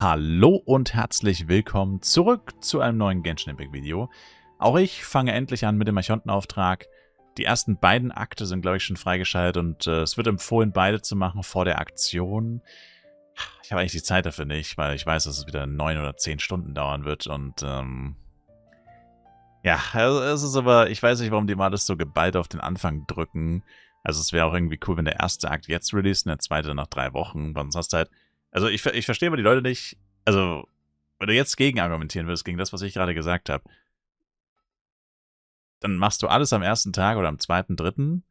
Hallo und herzlich willkommen zurück zu einem neuen Genshin Impact Video. Auch ich fange endlich an mit dem Archontenauftrag. Die ersten beiden Akte sind, glaube ich, schon freigeschaltet und es wird empfohlen, beide zu machen vor der Aktion. Ich habe eigentlich die Zeit dafür nicht, weil ich weiß, dass es wieder 9 oder 10 Stunden dauern wird und ja, also es ist aber, ich weiß nicht, warum die mal das so geballt auf den Anfang drücken. Also es wäre auch irgendwie cool, wenn der erste Akt jetzt released und der zweite nach 3 Wochen, sonst hast du halt. Also ich verstehe aber die Leute nicht, also wenn du jetzt gegen argumentieren willst, gegen das, was ich gerade gesagt habe, dann machst du alles am ersten Tag oder am zweiten, dritten.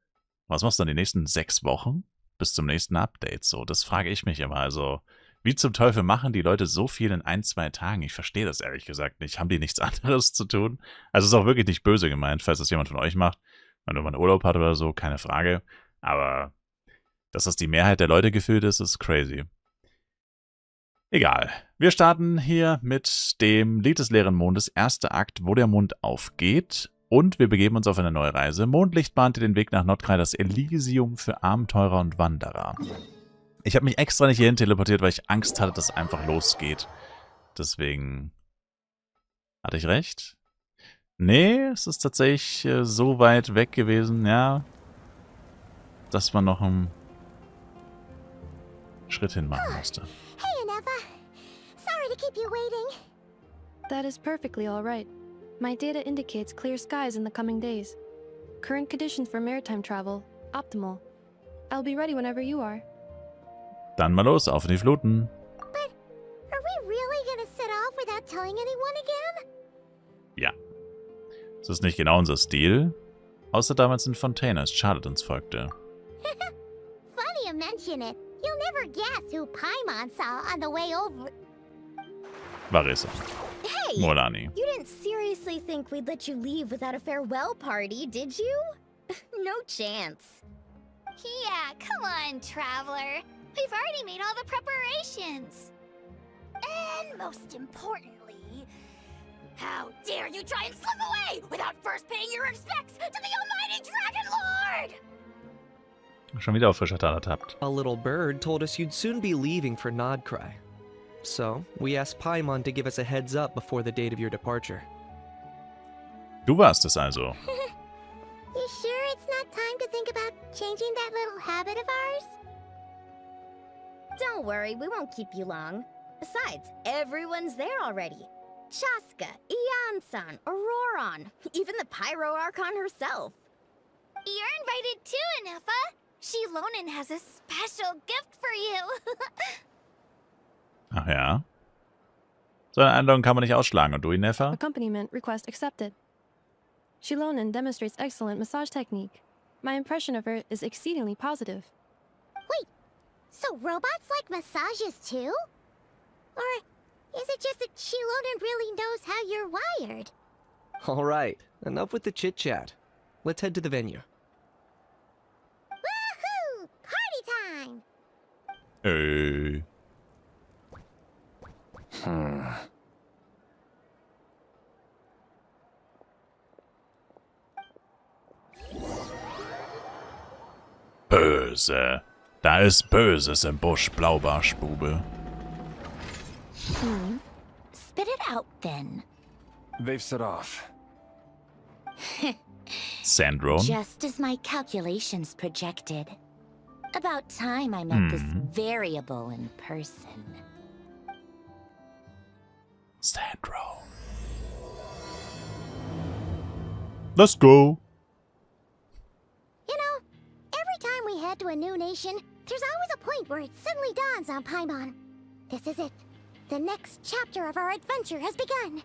Was machst du dann die nächsten 6 Wochen? Bis zum nächsten Update, so. Das frage ich mich immer, also wie zum Teufel machen die Leute so viel in 1, 2 Tagen? Ich verstehe das ehrlich gesagt nicht. Haben die nichts anderes zu tun? Also es ist auch wirklich nicht böse gemeint, falls das jemand von euch macht. Wenn man Urlaub hat oder so, keine Frage. Aber dass das die Mehrheit der Leute gefühlt ist, ist crazy. Egal. Wir starten hier mit dem Lied des leeren Mondes, erster Akt, wo der Mond aufgeht. Und wir begeben uns auf eine neue Reise. Mondlicht bahnte den Weg nach Nod-Krai, das Elysium für Abenteurer und Wanderer. Ich habe mich extra nicht hierhin teleportiert, weil ich Angst hatte, dass es einfach losgeht. Deswegen hatte ich recht. Nee, es ist tatsächlich so weit weg gewesen, ja, dass man noch einen Schritt hin machen musste. Hey, Ineffa. Sorry to keep you waiting. That is perfectly all right. My data indicates clear skies in the coming days. Current conditions for maritime travel, optimal. I'll be ready whenever you are. Dann mal los, auf in die Fluten. But are we really gonna set off without telling anyone again? Ja. Das ist nicht genau unser Stil. Außer damals in Fontaine, als Charlotte uns folgte. Funny you mention it. You'll never guess who Paimon saw on the way over. Varese. Hey! Molani. You didn't seriously think we'd let you leave without a farewell party, did you? No chance. Yeah, come on, traveler. We've already made all the preparations. And most importantly, how dare you try and slip away without first paying your respects to the almighty Dragon Lord! Schon wieder auf frischer Tat ertappt. A little bird told us you'd soon be leaving for Nod-Krai. So, we asked Paimon to give us a heads up before the date of your departure. Du warst es also. You sure it's not time to think about changing that little habit of ours? Don't worry, we won't keep you long. Besides, everyone's there already. Chaska, Ian-san, Auroron, even the Pyro Archon herself. You're invited too, Ineffa. Shilonen has a special gift for you. Ach ja. So eine Einladung kann man nicht ausschlagen. Und du, Ineffa? Accompaniment request accepted. Shilonen demonstrates excellent massage technique. My impression of her is exceedingly positive. Wait, so robots like massages too? Or is it just that Shilonen really knows how you're wired? Alright, enough with the chit-chat. Let's head to the venue. Woohoo! Party time! Hey. Böse. Da ist Böses im Busch, Blaubarschbube. Spit it out then. They've set off. Sandrone. Just as my calculations projected. About time I met this variable in person. Sandrone. Let's go. You know, every time we head to a new nation, there's always a point where it suddenly dawns on Paimon. This is it. The next chapter of our adventure has begun.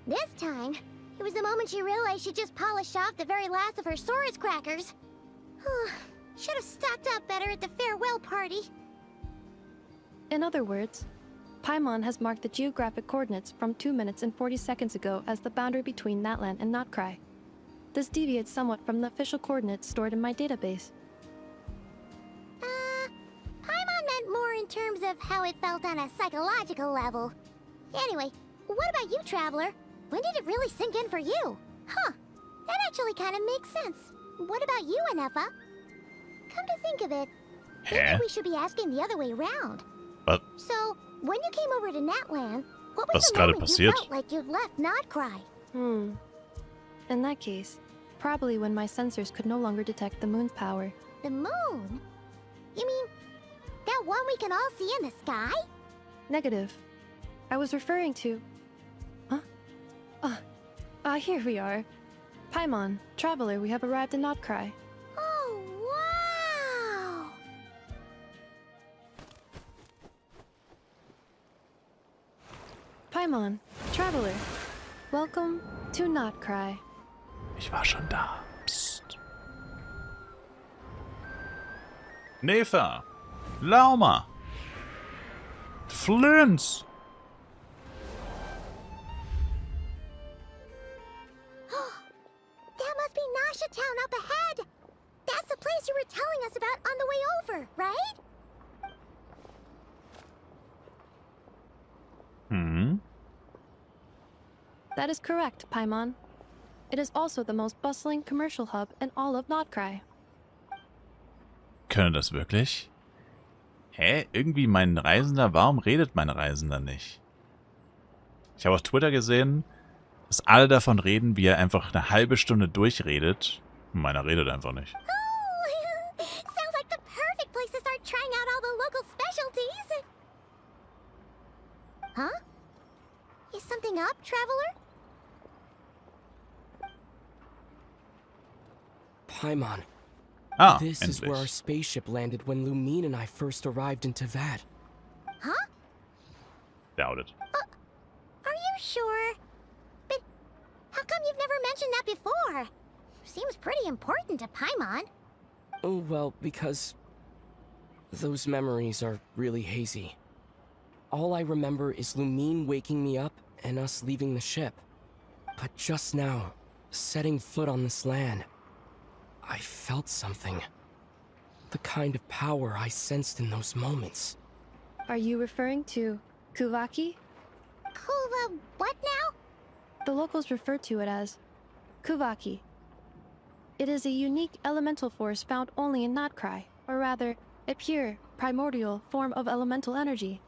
This time, it was the moment she realized she just polished off the very last of her Saurus crackers. Should have stocked up better at the farewell party. In other words, Paimon has marked the geographic coordinates from 2 minutes and 40 seconds ago as the boundary between that land and Nod-Krai. This deviates somewhat from the official coordinates stored in my database. Paimon meant more in terms of how it felt on a psychological level. Anyway, what about you, Traveler? When did it really sink in for you? Huh, that actually kind of makes sense. What about you, Ineffa? Come to think of it, maybe we should be asking the other way around. But So, when you came over to Natlan, what Was was ist the gerade moment you passiert? felt like you'd left Nod-Krai? In that case, probably when my sensors could no longer detect the moon's power. The moon? You mean that one we can all see in the sky? Negative. I was referring to... Huh? Here we are. Paimon, traveler, we have arrived in Nod-Krai. Oh, wow! Paimon, traveler, welcome to Nod-Krai. Ich war schon da. Psst. Neffa. Lauma. Flins. That must be Nasha Town up ahead! That's the place you were telling us about on the way over, right? That is correct, Paimon. It is also the most bustling commercial hub in all of Nod-Krai. Können das wirklich? Hä? Irgendwie mein Reisender? Warum redet mein Reisender nicht? Ich habe auf Twitter gesehen, dass alle davon reden, wie er einfach eine halbe Stunde durchredet. Meiner redet einfach nicht. Oh, sounds like the perfect place to start trying out all the local specialties. Huh? Is something up, traveler? Paimon, Ah, this is where our endlich. spaceship landed when Lumine and I first arrived in Tavad. Huh? Doubt it. Are you sure? But how come you've never mentioned that before? Seems pretty important to Paimon. Oh, well, because those memories are really hazy. All I remember is Lumine waking me up and us leaving the ship. But just now, setting foot on this land, I felt something. The kind of power I sensed in those moments. Are you referring to Kuvaki? Kuva, what now? The locals refer to it as Kuvaki. It is a unique elemental force found only in Nod-Krai, or rather, a pure, primordial form of elemental energy.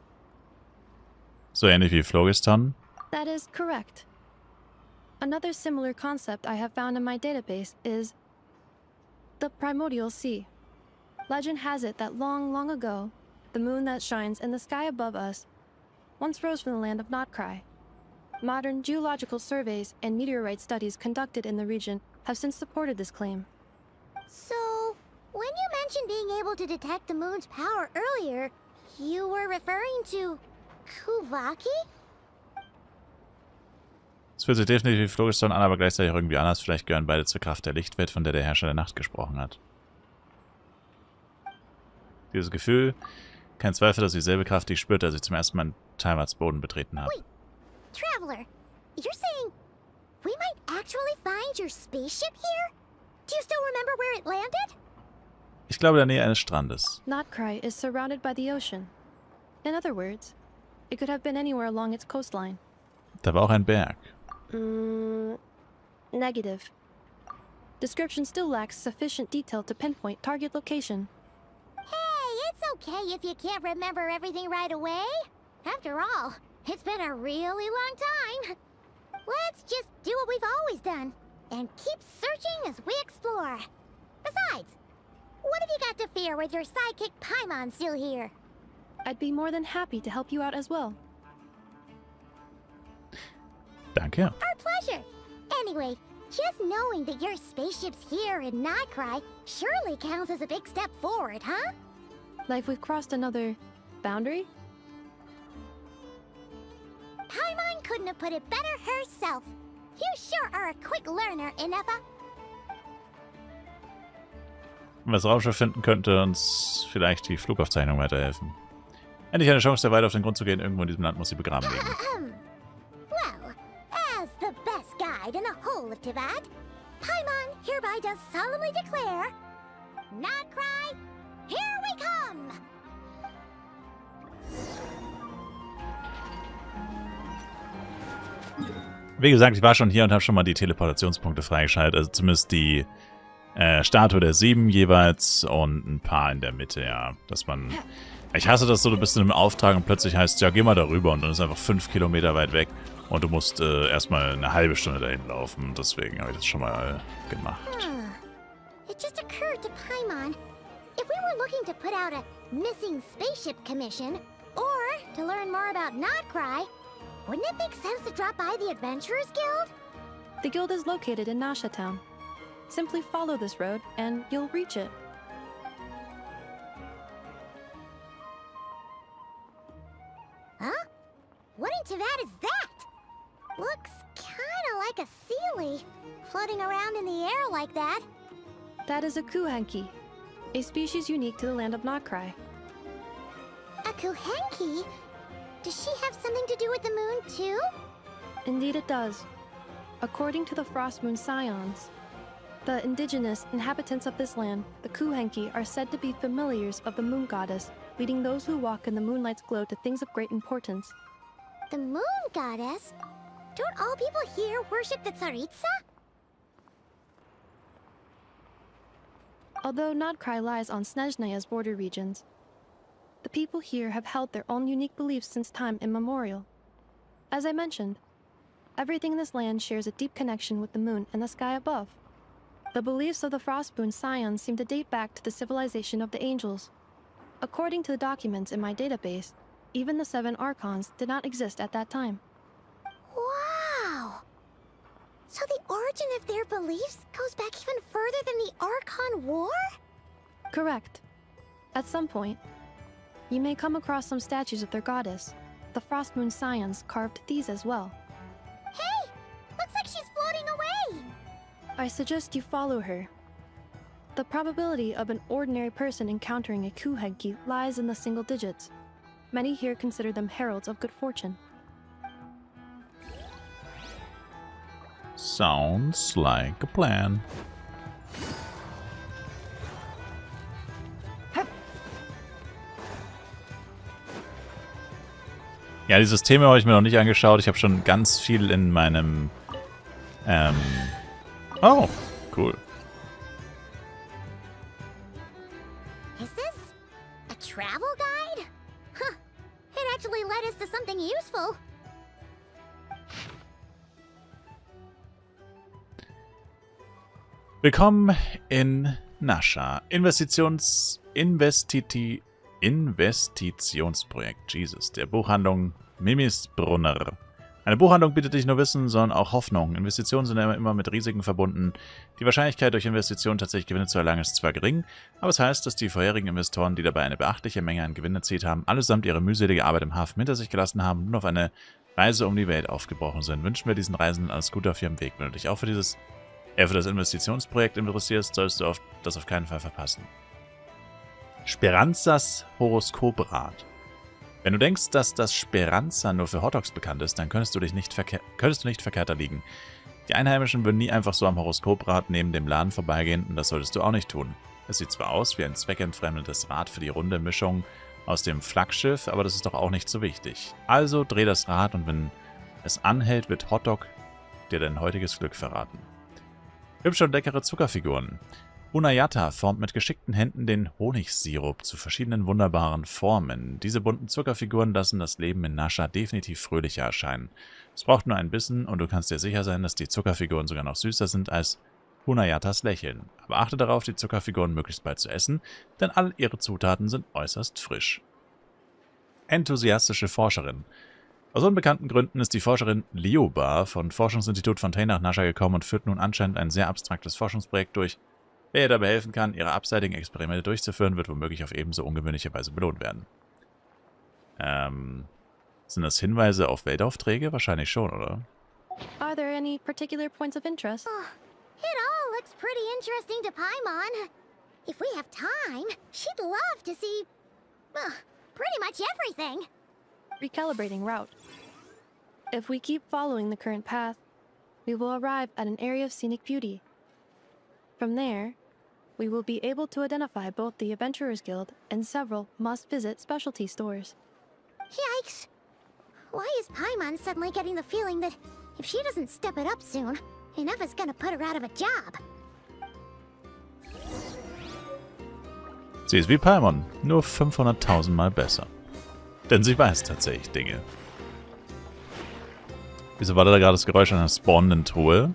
So ähnlich wie Phlogiston. That is correct. Another similar concept I have found in my database is the primordial sea. Legend has it that long, long ago, the moon that shines in the sky above us once rose from the land of Nod-Krai. Modern geological surveys and meteorite studies conducted in the region have since supported this claim. So, when you mentioned being able to detect the moon's power earlier, you were referring to Kuvaki? Es fühlt sich definitiv wie Phlogiston an, aber gleichzeitig irgendwie anders. Vielleicht gehören beide zur Kraft der Lichtwelt, von der der Herrscher der Nacht gesprochen hat. Dieses Gefühl, kein Zweifel, dass dieselbe Kraft, die ich spürte, als ich zum ersten Mal Timards Boden betreten habe. Wait, Traveler, you're saying we might actually find your spaceship here? Do you still remember where it landed? Ich glaube, in der Nähe eines Strandes. Nod-Krai is surrounded by the ocean. In other words, it could have been anywhere along its coastline. Da war auch ein Berg. Negative. Description still lacks sufficient detail to pinpoint target location. Hey, it's okay if you can't remember everything right away. After all, it's been a really long time. Let's just do what we've always done, and keep searching as we explore. Besides, what have you got to fear with your sidekick Paimon still here? I'd be more than happy to help you out as well. Danke. Our pleasure. Anyway, just knowing that your spaceship's here in Nod-Krai surely counts as a big step forward, huh? Like we've crossed another boundary? Paimon couldn't have put it better herself. You sure are a quick learner, Ineffa. Wenn wir das Raumschiff finden, könnte uns vielleicht die Flugaufzeichnung weiterhelfen. Endlich eine Chance, der weiter auf den Grund zu gehen. Irgendwo in diesem Land muss sie begraben liegen. Well, as the best guide in the whole of Tavad, Paimon hereby does solemnly declare, Nod-Krai, here we come! Wie gesagt, ich war schon hier und habe schon mal die Teleportationspunkte freigeschaltet. Also zumindest die Statue der 7 jeweils und ein paar in der Mitte, ja. Dass man Ich hasse das so, du bist in einem Auftrag und plötzlich heißt es, ja, geh mal darüber und dann ist einfach 5 Kilometer weit weg und du musst erstmal eine halbe Stunde dahin laufen. Deswegen habe ich das schon mal gemacht. It just occurred to Paimon. If we were looking to put out a missing spaceship commission, or to learn more about Nod-Krai, wouldn't it make sense to drop by the Adventurers Guild? The guild is located in Nasha town. Simply follow this road and you'll reach it. Huh? What in Tavad is that? Looks kinda like a sealy, floating around in the air like that. That is a kuhanki, a species unique to the land of Nod-Krai. A Kuhenki? Does she have something to do with the moon too? Indeed it does. According to the Frost Moon Scions, the indigenous inhabitants of this land, the kuhenki, are said to be familiars of the moon goddess, leading those who walk in the moonlight's glow to things of great importance. The moon goddess? Don't all people here worship the Tsaritsa? Although Nod-Krai lies on Snezhnaya's border regions, the people here have held their own unique beliefs since time immemorial. As I mentioned, everything in this land shares a deep connection with the moon and the sky above. The beliefs of the Frostmoon Scions seem to date back to the civilization of the angels. According to the documents in my database, even the 7 Archons did not exist at that time. Wow! So the origin of their beliefs goes back even further than the Archon War? Correct. At some point, you may come across some statues of their goddess. The Frostmoon Scions carved these as well. Hey! Looks like she's floating away! I suggest you follow her. The probability of an ordinary person encountering a kuhenki lies in the single digits. Many here consider them heralds of good fortune. Sounds like a plan. Ja, die Systeme habe ich mir noch nicht angeschaut. Ich habe schon ganz viel in meinem... Oh, cool. Is this a travel guide? Huh. It actually led us to something useful. Willkommen in Nasha. Investitionsprojekt. Jesus. Der Buchhandlung Mimis Brunner. Eine Buchhandlung bietet nicht nur Wissen, sondern auch Hoffnung. Investitionen sind immer mit Risiken verbunden. Die Wahrscheinlichkeit, durch Investitionen tatsächlich Gewinne zu erlangen, ist zwar gering, aber es heißt, dass die vorherigen Investoren, die dabei eine beachtliche Menge an Gewinn erzielt haben, allesamt ihre mühselige Arbeit im Hafen hinter sich gelassen haben und auf eine Reise um die Welt aufgebrochen sind. Wünschen wir diesen Reisenden alles Gute auf ihrem Weg. Wenn du dich auch für das Investitionsprojekt interessierst, sollst du das auf keinen Fall verpassen. Speranzas Horoskoprat. Wenn du denkst, dass das Speranza nur für Hotdogs bekannt ist, dann könntest du nicht verkehrter liegen. Die Einheimischen würden nie einfach so am Horoskoprad neben dem Laden vorbeigehen und das solltest du auch nicht tun. Es sieht zwar aus wie ein zweckentfremdendes Rad für die runde Mischung aus dem Flaggschiff, aber das ist doch auch nicht so wichtig. Also dreh das Rad und wenn es anhält, wird Hotdog dir dein heutiges Glück verraten. Hübsche und leckere Zuckerfiguren. Unayata formt mit geschickten Händen den Honigsirup zu verschiedenen wunderbaren Formen. Diese bunten Zuckerfiguren lassen das Leben in Nasha definitiv fröhlicher erscheinen. Es braucht nur ein Bissen und du kannst dir sicher sein, dass die Zuckerfiguren sogar noch süßer sind als Unayatas Lächeln. Aber achte darauf, die Zuckerfiguren möglichst bald zu essen, denn all ihre Zutaten sind äußerst frisch. Enthusiastische Forscherin. Aus unbekannten Gründen ist die Forscherin Lioba von Forschungsinstitut Fontaine nach Nasha gekommen und führt nun anscheinend ein sehr abstraktes Forschungsprojekt durch. Wer ihr dabei helfen kann, ihre abseitigen Experimente durchzuführen, wird womöglich auf ebenso ungewöhnliche Weise belohnt werden. Sind das Hinweise auf Weltaufträge? Wahrscheinlich schon, oder? Are there any particular points of interest? It all looks pretty interesting to Paimon. If we have time, she'd love to see... pretty much everything. Recalibrating route. If we keep following the current path, we will arrive at an area of scenic beauty. From there, we will be able to identify both the Adventurers Guild and several must-visit specialty stores. Yikes! Why is Paimon suddenly getting the feeling that if she doesn't step it up soon, Ineffa's gonna put her out of a job? Sie ist wie Paimon, nur 500.000 Mal besser. Denn sie weiß tatsächlich Dinge. Wieso war da gerade das Geräusch einer spawnenden Truhe?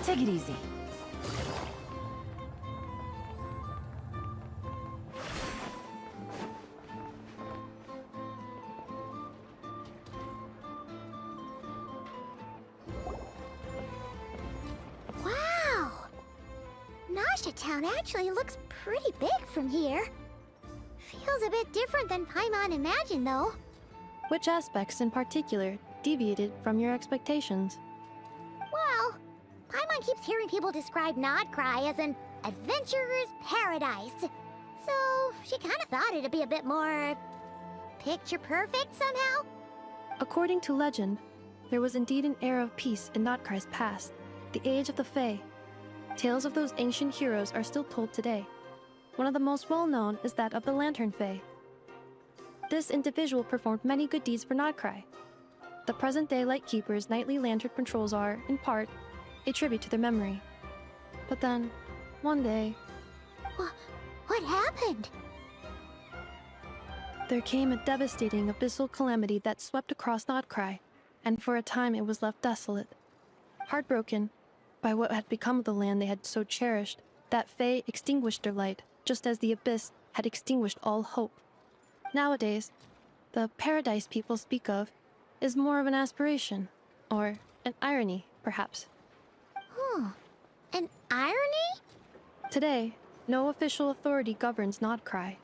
Take it easy. Wow! Nasha Town actually looks pretty big from here. Feels a bit different than Paimon imagined, though. Which aspects in particular deviated from your expectations? Well, Paimon keeps hearing people describe Nod-Krai as an adventurer's paradise. So, she kind of thought it'd be a bit more picture perfect somehow. According to legend, there was indeed an era of peace in Nod-Krai's past, the age of the Fae. Tales of those ancient heroes are still told today. One of the most well-known is that of the Lantern Fae. This individual performed many good deeds for Nod-Krai. The present-day Lightkeeper's nightly lantern patrols are, in part, a tribute to their memory. But then, one day, What happened? there came a devastating abyssal calamity that swept across Nod-Krai, and for a time it was left desolate. Heartbroken by what had become of the land they had so cherished, that Fae extinguished their light, just as the abyss had extinguished all hope. Nowadays, the paradise people speak of is more of an aspiration, or an irony, perhaps. An irony? Today, no official authority governs Nod-Krai.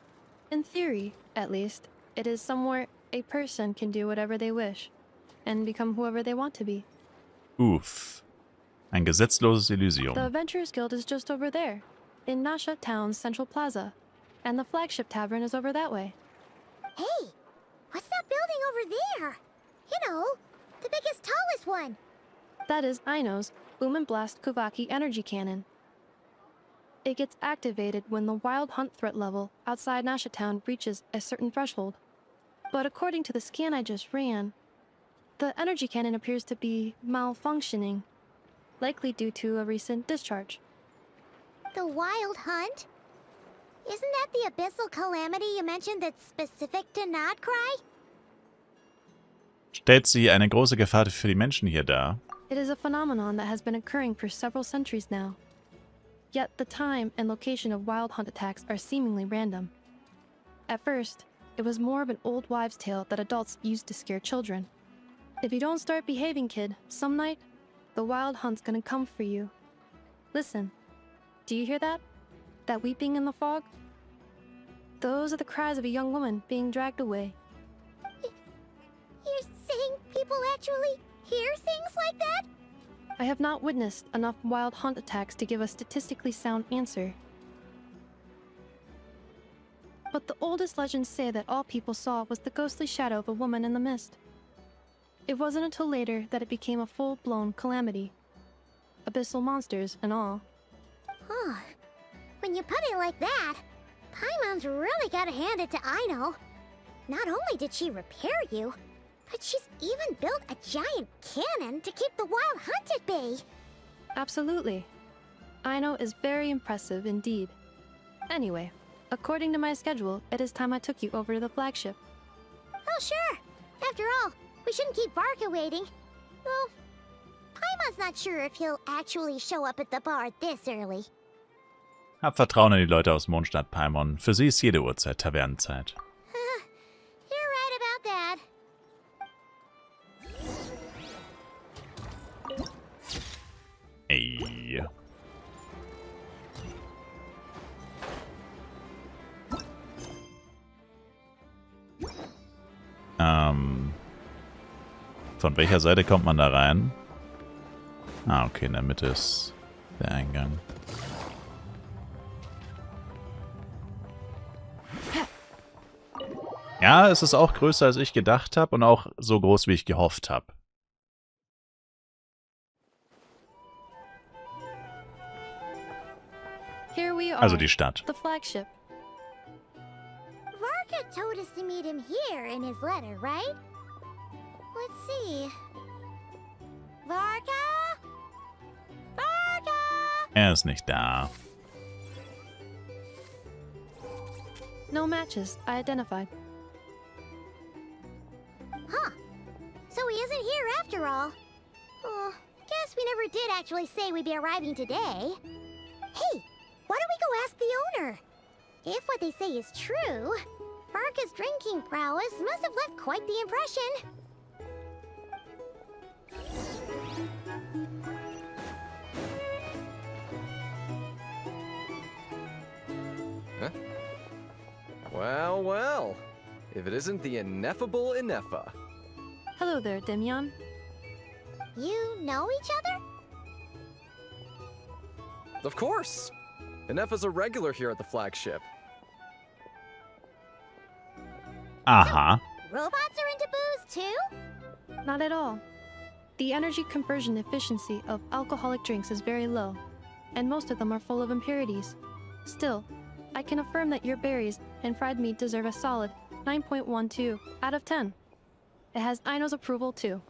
In theory, at least, it is somewhere a person can do whatever they wish, and become whoever they want to be. Uff. Ein gesetzloses Elysium. The Adventurers Guild is just over there, in Nasha Town's Central Plaza, and the Flagship Tavern is over that way. Hey, what's that building over there? You know, the biggest, tallest one. That is Aino's Boom and Blast Kuvaki energy cannon. It gets activated when the wild hunt threat level outside Nasha Town reaches a certain threshold. But according to the scan I just ran, the energy cannon appears to be malfunctioning, likely due to a recent discharge. The wild hunt? Isn't that the abyssal calamity you mentioned that's specific to Nod-Krai? Stellt sie eine große Gefahr für die Menschen hier dar? It is a phenomenon that has been occurring for several centuries now. Yet the time and location of wild hunt attacks are seemingly random. At first, it was more of an old wives' tale that adults used to scare children. If you don't start behaving, kid, some night, the wild hunt's gonna come for you. Listen, do you hear that? That weeping in the fog? Those are the cries of a young woman being dragged away. You're saying people actually hear things like that? I have not witnessed enough wild hunt attacks to give a statistically sound answer. But the oldest legends say that all people saw was the ghostly shadow of a woman in the mist. It wasn't until later that it became a full-blown calamity. Abyssal monsters and all. Huh. When you put it like that, Paimon's really gotta hand it to Aino. Not only did she repair you, but she's even built a giant cannon to keep the wild hunt at bay. Absolutely. Aino is very impressive indeed. Anyway, according to my schedule, it is time I took you over to the flagship. Oh, sure. After all, we shouldn't keep Barca waiting. Well, Paimon's not sure if he'll actually show up at the bar this early. Hab Vertrauen in die Leute aus Mondstadt Paimon. Für sie ist jede Uhrzeit Tavernenzeit. You're right about that. Ey. Von welcher Seite kommt man da rein? Ah, okay, in der Mitte ist der Eingang. Ja, es ist auch größer, als ich gedacht habe und auch so groß, wie ich gehofft habe. Here we are, Also die Stadt. the flagship. Varka told us to meet him here in his letter, right? Let's see. Varka? Varka! Er ist nicht da. No matches, I identified. Huh. So he isn't here after all. Oh, guess we never did actually say we'd be arriving today. Hey, why don't we go ask the owner? If what they say is true, Varka's drinking prowess must have left quite the impression. Huh? Well, well. If it isn't the ineffable Ineffa. Hello there, Demyon. You know each other? Of course! Ineffa's a regular here at the Flagship. Aha. Robots are into booze too? Not at all. The energy conversion efficiency of alcoholic drinks is very low, and most of them are full of impurities. Still, I can affirm that your berries and fried meat deserve a solid 9.12 out of 10. It has Aino's approval too.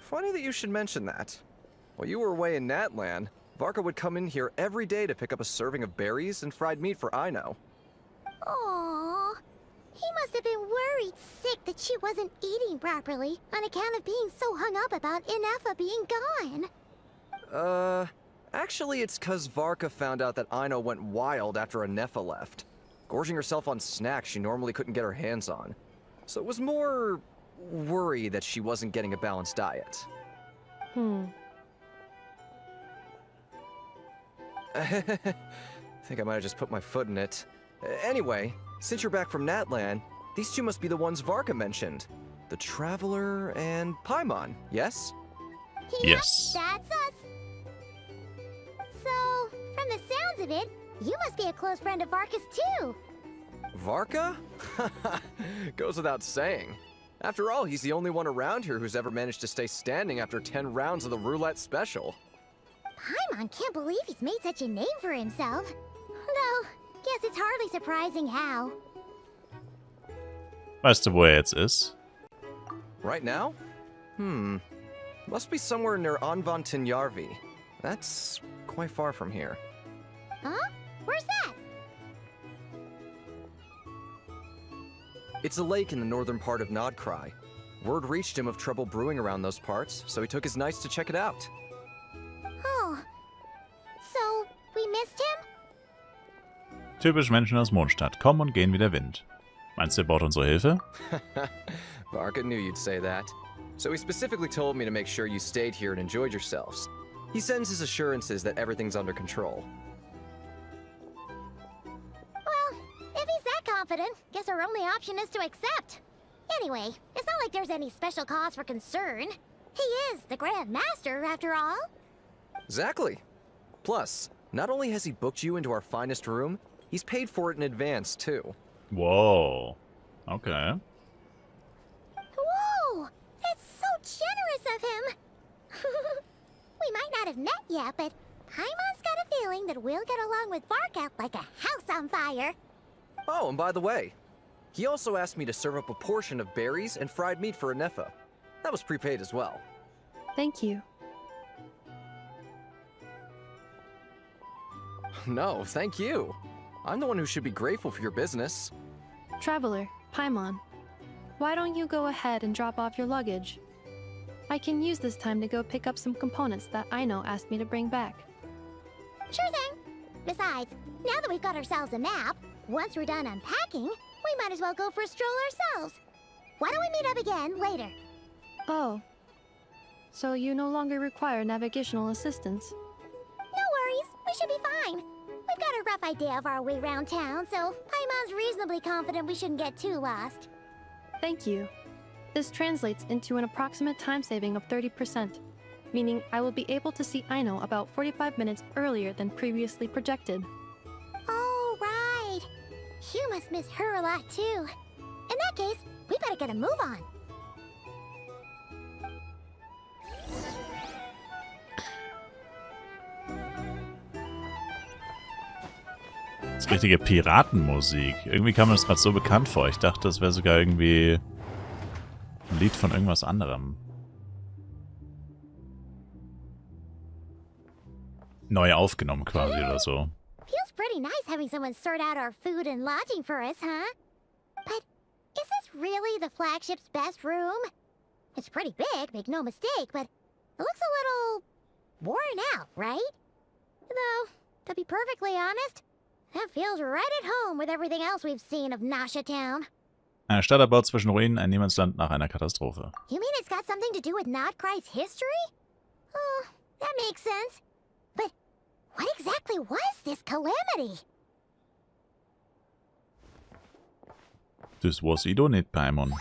Funny that you should mention that. While you were away in Natlan, Varka would come in here every day to pick up a serving of berries and fried meat for Aino. Aww. He must have been worried sick that she wasn't eating properly on account of being so hung up about Ineffa being gone. Actually it's 'cause Varka found out that Aino went wild after Ineffa left, gorging herself on snacks she normally couldn't get her hands on. So it was more worry that she wasn't getting a balanced diet. I think I might have just put my foot in it. Anyway, since you're back from Natlan, these two must be the ones Varka mentioned. The Traveler and Paimon, yes? Yes. That's us. So, from the sounds of it, you must be a close friend of Varka's too. Varka? Goes without saying. After all, he's the only one around here who's ever managed to stay standing after 10 rounds of the roulette special. Paimon can't believe he's made such a name for himself. Though, guess it's hardly surprising how. Weißt du, wo er jetzt ist? Right now? Must be somewhere near Anvantinjarvi. That's quite far from here. Huh? Where's that? It's a lake in the northern part of Nod-Krai. Word reached him of trouble brewing around those parts, so he took his knights to check it out. Oh. So, we missed him? Typisch Menschen aus Mondstadt. Kommen und gehen wie der Wind. Meinst du, er braucht unsere Hilfe? Varka knew you'd say that. So he specifically told me to make sure you stayed here and enjoyed yourselves. He sends his assurances that everything's under control. Well, if he's that confident, guess our only option is to accept. Anyway, it's not like there's any special cause for concern. He is the Grand Master, after all. Exactly. Plus, not only has he booked you into our finest room, he's paid for it in advance, too. Whoa. Okay. Whoa! That's so generous of him! We might not have met yet, but Paimon's got a feeling that we'll get along with Varka like a house on fire. Oh, and by the way, he also asked me to serve up a portion of berries and fried meat for Ineffa. That was prepaid as well. Thank you. No, thank you. I'm the one who should be grateful for your business. Traveler, Paimon, why don't you go ahead and drop off your luggage? I can use this time to go pick up some components that Aino asked me to bring back. Sure thing. Besides, now that we've got ourselves a map, once we're done unpacking, we might as well go for a stroll ourselves. Why don't we meet up again later? Oh. So you no longer require navigational assistance? No worries, we should be fine. We've got a rough idea of our way around town, so Paimon's reasonably confident we shouldn't get too lost. Thank you. This translates into an approximate time saving of 30%, meaning I will be able to see Aino about 45 minutes earlier than previously projected. Oh, right. You must miss her a lot, too. In that case, we better get a move on. Das ist richtige Piratenmusik. Irgendwie kam mir das gerade so bekannt vor. Ich dachte, das wäre sogar irgendwie ein Lied von irgendwas anderem. Neu aufgenommen quasi oder so. Feels pretty nice having someone sort out our food and lodging for us, huh? But is this really the flagship's best room? It's pretty big, make no mistake, but it looks a little worn out, right? Though, to be perfectly honest, that feels right at home with everything else we've seen of Nasha Town. Eine Stadt erbaut zwischen Ruinen, ein Niemandsland nach einer Katastrophe. You mean it's got something to do with Nod-Krai's history? Oh, that makes sense. But what exactly was this calamity? Das was ich doch nicht, Paimon.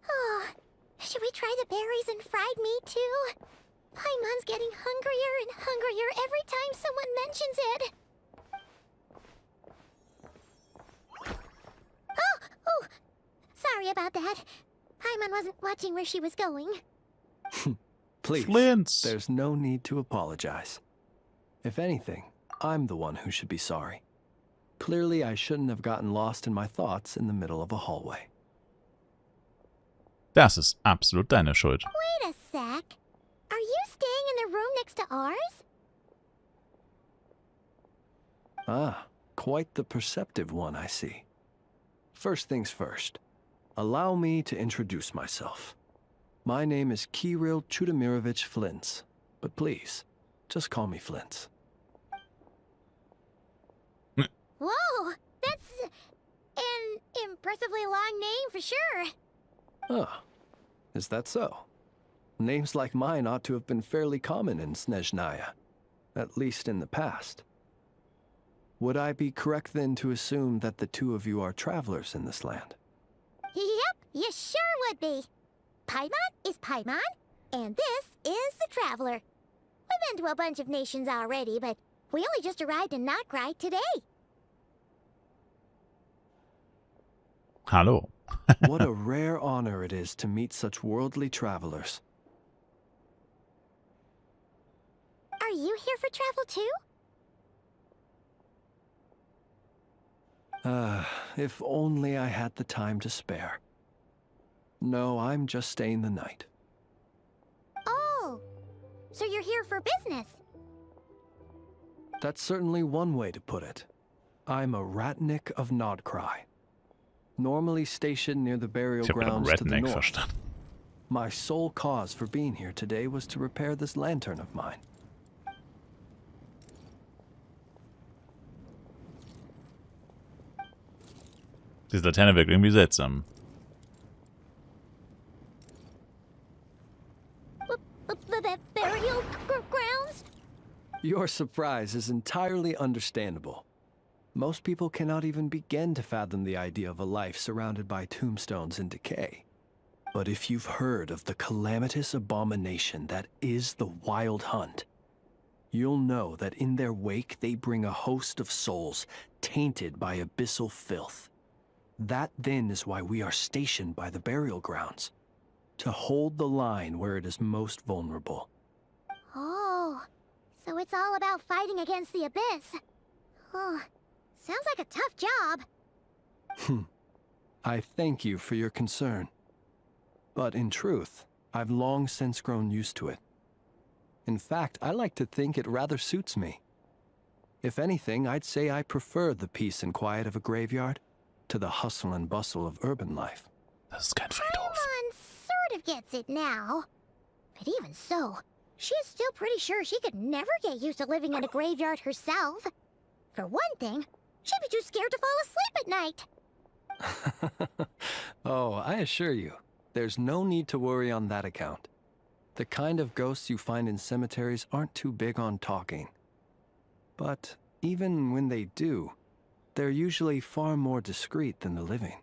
Oh, should we try the berries and fried meat too? Paimon's getting hungrier and hungrier every time someone mentions it. Oh, sorry about that. Paimon wasn't watching where she was going. Please, Flints. there's no need to apologize. If anything, I'm the one who should be sorry. Clearly, I shouldn't have gotten lost in my thoughts in the middle of a hallway. Das ist absolut deine Schuld. Wait a sec. Are you staying in the room next to ours? Ah, quite the perceptive one, I see. First things first, allow me to introduce myself. My name is Kirill Chudamirovich Flints, but please, just call me Flints. Whoa, that's an impressively long name for sure. Ah, is that so? Names like mine ought to have been fairly common in Snezhnaya, at least in the past. Would I be correct then to assume that the two of you are travelers in this land? Yep, you sure would be. Paimon is Paimon, and this is the Traveler. We've been to a bunch of nations already, but we only just arrived in Nod-Krai today. Hallo. What a rare honor it is to meet such worldly travelers. Are you here for travel too? If only I had the time to spare. No, I'm just staying the night. Oh, so you're here for business? That's certainly one way to put it. I'm a Ratnik of Nod-Krai, normally stationed near the burial Ich habe gerade grounds to the Redneck north. verstanden. My sole cause for being here today was to repair this lantern of mine. Diese Laterne wirkt irgendwie seltsam. Burial grounds? Your surprise is entirely understandable. Most people cannot even begin to fathom the idea of a life surrounded by tombstones and decay. But if you've heard of the calamitous abomination that is the Wild Hunt, you'll know that in their wake they bring a host of souls tainted by abyssal filth. That then is why we are stationed by the burial grounds, to hold the line where it is most vulnerable. Oh, so it's all about fighting against the abyss. Oh, sounds like a tough job. I thank you for your concern. But in truth, I've long since grown used to it. In fact, I like to think it rather suits me. If anything, I'd say I prefer the peace and quiet of a graveyard to the hustle and bustle of urban life. Das ist kein Friedhof. Paimon sort of gets it now. But even so, she is still pretty sure she could never get used to living in a graveyard herself. For one thing, she'd be too scared to fall asleep at night. Oh, I assure you, there's no need to worry on that account. The kind of ghosts you find in cemeteries aren't too big on talking. But even when they do, they're usually far more discreet than the living.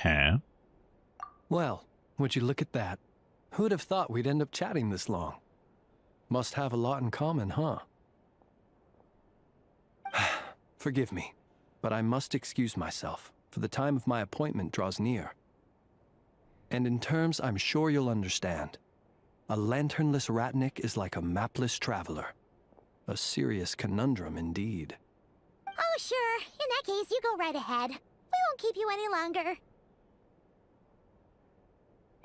Hä? Well, would you look at that? Who'd have thought we'd end up chatting this long? Must have a lot in common, huh? Forgive me, but I must excuse myself, for the time of my appointment draws near. And in terms I'm sure you'll understand, a lanternless Ratnik is like a mapless traveler. A serious conundrum indeed. Oh, sure. In that case, you go right ahead. We won't keep you any longer.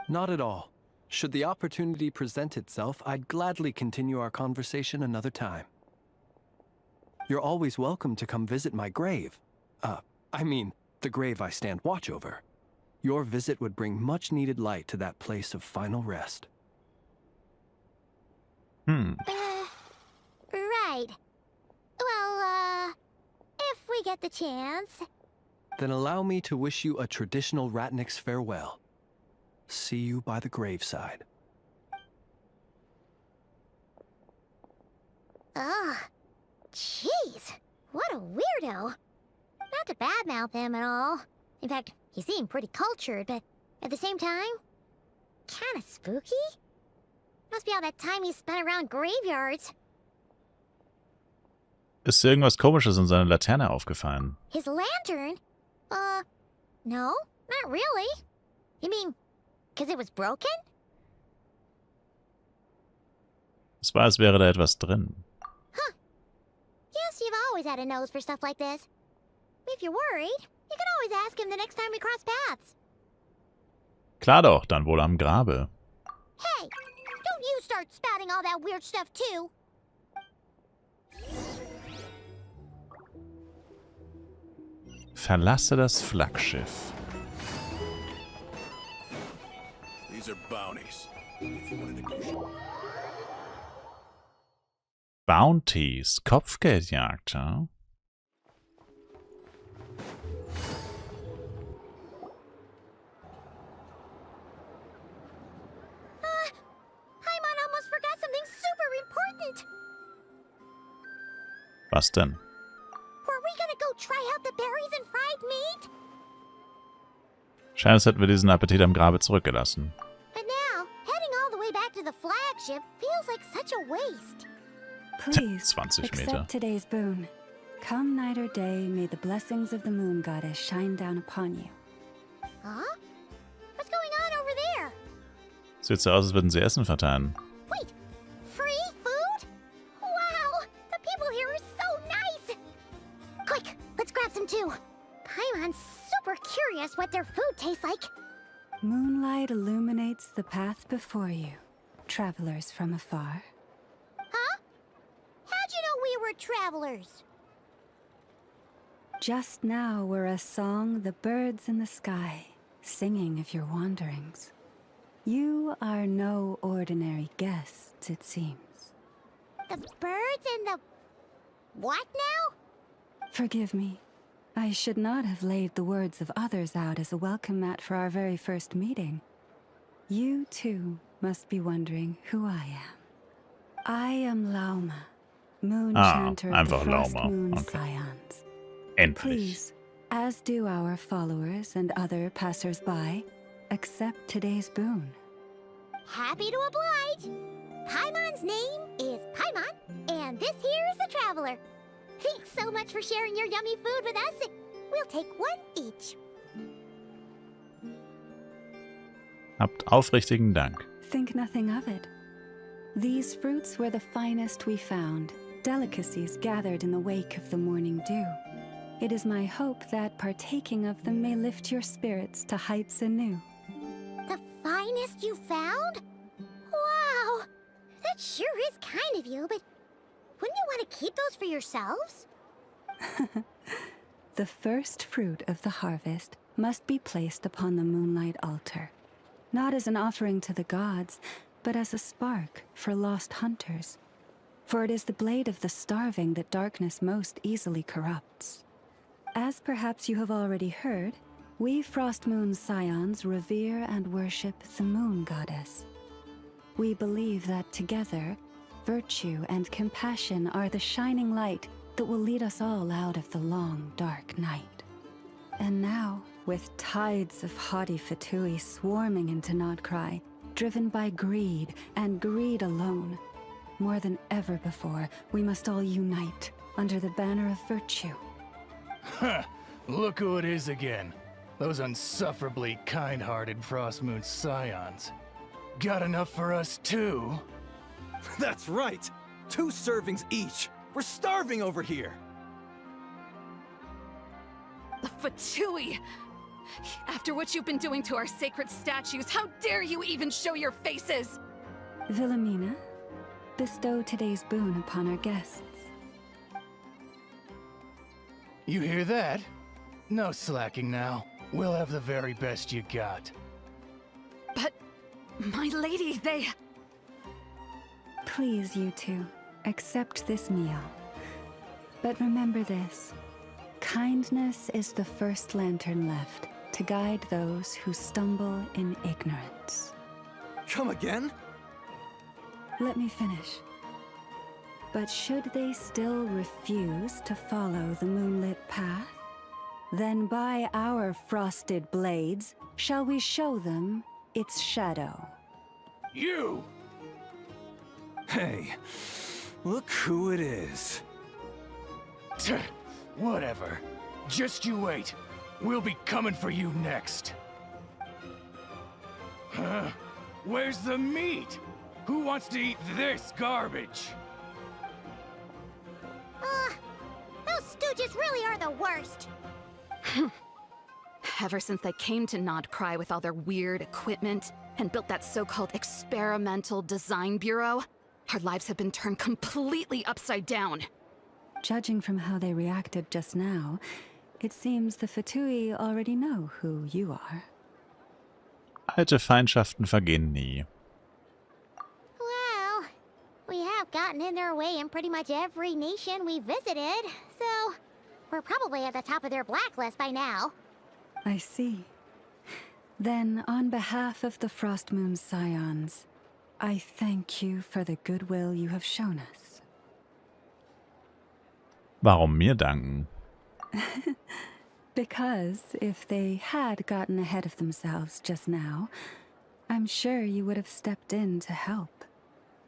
Not at all. Should the opportunity present itself, I'd gladly continue our conversation another time. You're always welcome to come visit my grave. I mean, the grave I stand watch over. Your visit would bring much-needed light to that place of final rest. Right. Well, if we get the chance. Then allow me to wish you a traditional Ratnik's farewell. See you by the graveside. Ugh. Jeez. What a weirdo. Not to badmouth him at all. In fact, he seemed pretty cultured, but at the same time, kinda spooky? Must be all that time he spent around graveyards. Ist dir irgendwas Komisches in seiner Laterne aufgefallen? His lantern? No, not really. You mean, 'cause it was broken? Es war, als wäre da etwas drin. Huh. Yes, you've always had a nose for stuff like this. If you're worried, you can always ask him the next time we cross paths. Klar doch, dann wohl am Grabe. Hey, don't you start spouting all that weird stuff too. Verlasse das Flaggschiff. These are bounties. If you want to negotiate. Bounties, Kopfgeldjagd, ja? Paimon almost forgot something super important. Was denn? Were we gonna go try out the berries and fried meat? Scheint, als hätten wir diesen Appetit am Grabe zurückgelassen. But now, heading all the way back to the flagship feels like such a waste. Please 20 Meter. accept today's boon. Come night or day, may the blessings of the moon goddess shine down upon you. Huh? What's going on over there? Sieht so aus, als würden sie Essen verteilen. Wait, free food? Wow, the people here are so nice. Quick, let's grab some too. Paimon's super curious what their food tastes like. Moonlight illuminates the path before you, travelers from afar. Huh? How'd you know we were travelers? Just now were a song the birds in the sky, singing of your wanderings. You are no ordinary guests, it seems. The birds and the... what now? Forgive me. I should not have laid the words of others out as a welcome mat for our very first meeting. You, too, must be wondering who I am. I am Lauma, Moonchanter of the einfach Frost Lauma. Moon Okay. Scions. Endlich. Please, as do our followers and other passers-by, accept today's boon. Happy to oblige. Paimon's name is Paimon, and this here is the traveler. Thanks so much for sharing your yummy food with us. We'll take one each. Habt aufrichtigen Dank. Think nothing of it. These fruits were the finest we found, delicacies gathered in the wake of the morning dew. It is my hope that partaking of them may lift your spirits to heights anew. The finest you found? Wow! That sure is kind of you, but wouldn't you want to keep those for yourselves? The first fruit of the harvest must be placed upon the moonlight altar, not as an offering to the gods, but as a spark for lost hunters. For it is the blade of the starving that darkness most easily corrupts. As perhaps you have already heard, we Frost Moon Scions revere and worship the moon goddess. We believe that together, virtue and compassion are the shining light that will lead us all out of the long, dark night. And now, with tides of haughty Fatui swarming into Nod-Krai, driven by greed and greed alone, more than ever before, we must all unite under the banner of virtue. Huh, look who it is again. Those unsufferably kind-hearted Frost Moon Scions. Got enough for us too? That's right! 2 servings each! We're starving over here! The Fatui! After what you've been doing to our sacred statues, how dare you even show your faces? Wilhelmina, bestow today's boon upon our guests. You hear that? No slacking now. We'll have the very best you got. But, my lady, they... Please, you two, accept this meal. But remember this. Kindness is the first lantern left to guide those who stumble in ignorance. Come again? Let me finish. But should they still refuse to follow the moonlit path, then by our frosted blades shall we show them its shadow. You! Hey, look who it is. Whatever. Just you wait. We'll be coming for you next. Huh? Where's the meat? Who wants to eat this garbage? Those stooges really are the worst. Ever since they came to Nod-Krai with all their weird equipment and built that so-called experimental design bureau, our lives have been turned completely upside down. Judging from how they reacted just now, it seems the Fatui already know who you are. Alte Feindschaften vergehen nie. Well, we have gotten in their way in pretty much every nation we visited, so we're probably at the top of their blacklist by now. I see. Then, on behalf of the Frost Moon Scions, I thank you for the goodwill you have shown us. Warum mir danken? Because if they had gotten ahead of themselves just now, I'm sure you would have stepped in to help.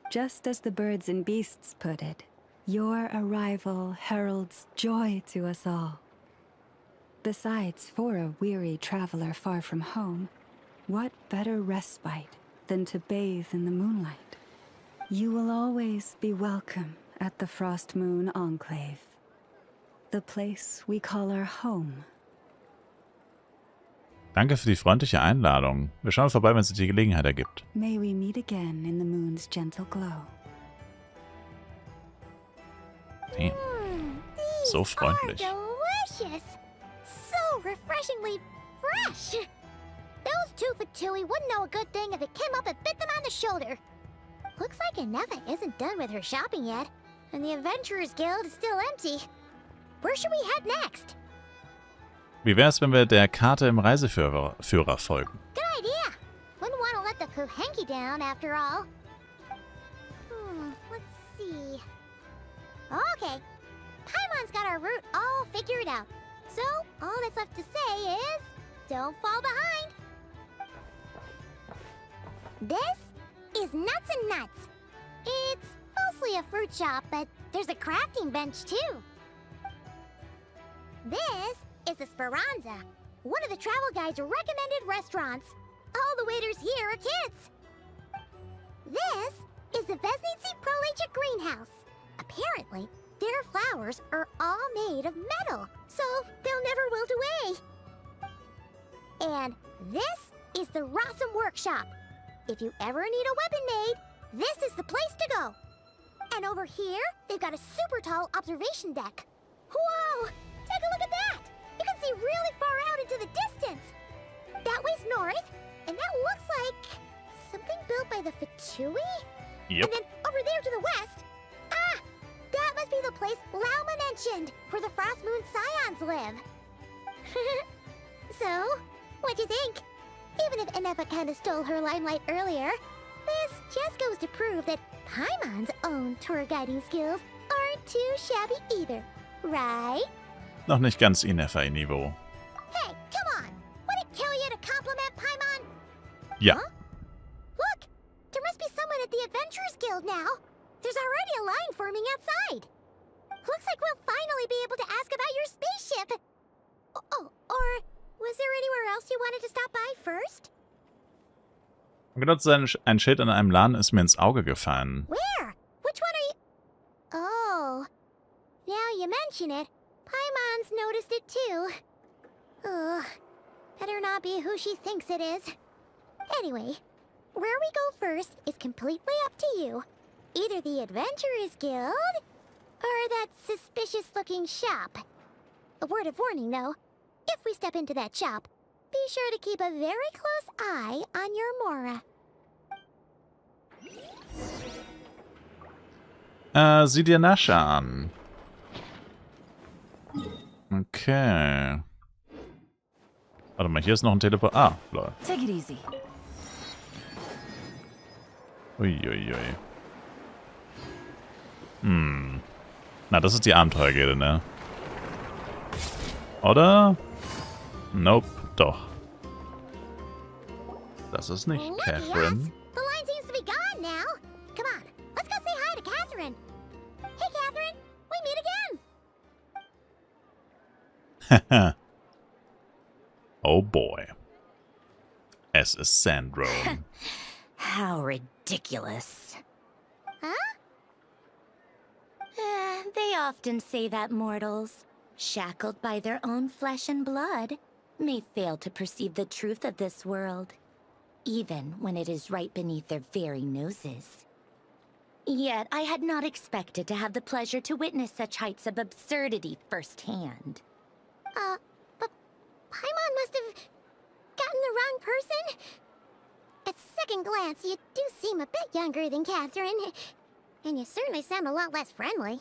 Just as the birds and beasts put it, your arrival heralds joy to us all. Besides, for a weary traveler far from home, what better respite than to bathe in the moonlight? You will always be welcome at the Frost Moon Enclave, the place we call our home. Danke für die freundliche Einladung. Wir schauen vorbei, wenn es die Gelegenheit ergibt. May we meet again in the moon's gentle glow. Damn. So freundlich. Delicious! So refreshingly fresh! Those two Fatui wouldn't know a good thing if it came up and bit them on the shoulder. Looks like Ineffa isn't done with her shopping yet, and the Adventurers Guild is still empty. Where should we head next? Wie wär's, wenn wir der Karte im Reiseführer folgen? Good idea! Wouldn't want to let the Kuhenki down, after all. Let's see... Okay, Paimon's got our route all figured out. So, all that's left to say is... don't fall behind! This is Nuts and Nuts. It's mostly a fruit shop, but there's a crafting bench, too. This is the Speranza, one of the travel guide's recommended restaurants. All the waiters here are kids. This is the Vesnitsi Prolegia greenhouse. Apparently, their flowers are all made of metal, so they'll never wilt away. And this is the Rossum Workshop. If you ever need a weapon made, this is the place to go. And over here, they've got a super tall observation deck. Whoa! Take a look at that! You can see really far out into the distance. That way's north, and that looks like something built by the Fatui? Yep. And then over there to the west, that must be the place Lauma mentioned, where the Frost Moon Scions live. So, what'd you think? Even if Ineffa kinda stole her limelight earlier, this just goes to prove that Paimon's own tour guiding skills aren't too shabby either, right? Noch nicht ganz Ineffa-Niveau. Hey, come on! Would it kill you to compliment Paimon? Ja. Huh? Look! There must be someone at the Adventurers Guild now. There's already a line forming outside. Looks like we'll finally be able to ask about your spaceship. Oh, or was there anywhere else you wanted to stop by first? Genutzt ein Schild an einem Laden ist mir ins Auge gefallen. Where? Which one are you... Oh. Now you mention it, Paimon's noticed it too. Ugh. Better not be who she thinks it is. Anyway, where we go first is completely up to you. Either the Adventurers Guild, or that suspicious-looking shop. A word of warning, though. If we step into that shop, be sure to keep a very close eye on your Mora. Sieh dir Nasha an. Okay. Warte mal, hier ist noch ein Teleport. Ah, lol. Take it easy. Uiuiui. Na, das ist die Abenteuergilde, ne? Oder? Nope, doch. Das ist nicht Catherine. The line seems to be gone now. Come on, let's go say hi to Catherine. Hey, Catherine, we meet again. Oh boy. Es ist Sandrone. How ridiculous. Huh? They often say that mortals, shackled by their own flesh and blood, may fail to perceive the truth of this world, even when it is right beneath their very noses. Yet I had not expected to have the pleasure to witness such heights of absurdity firsthand. But Paimon must have gotten the wrong person? At second glance, you do seem a bit younger than Catherine. And you certainly sound a lot less friendly.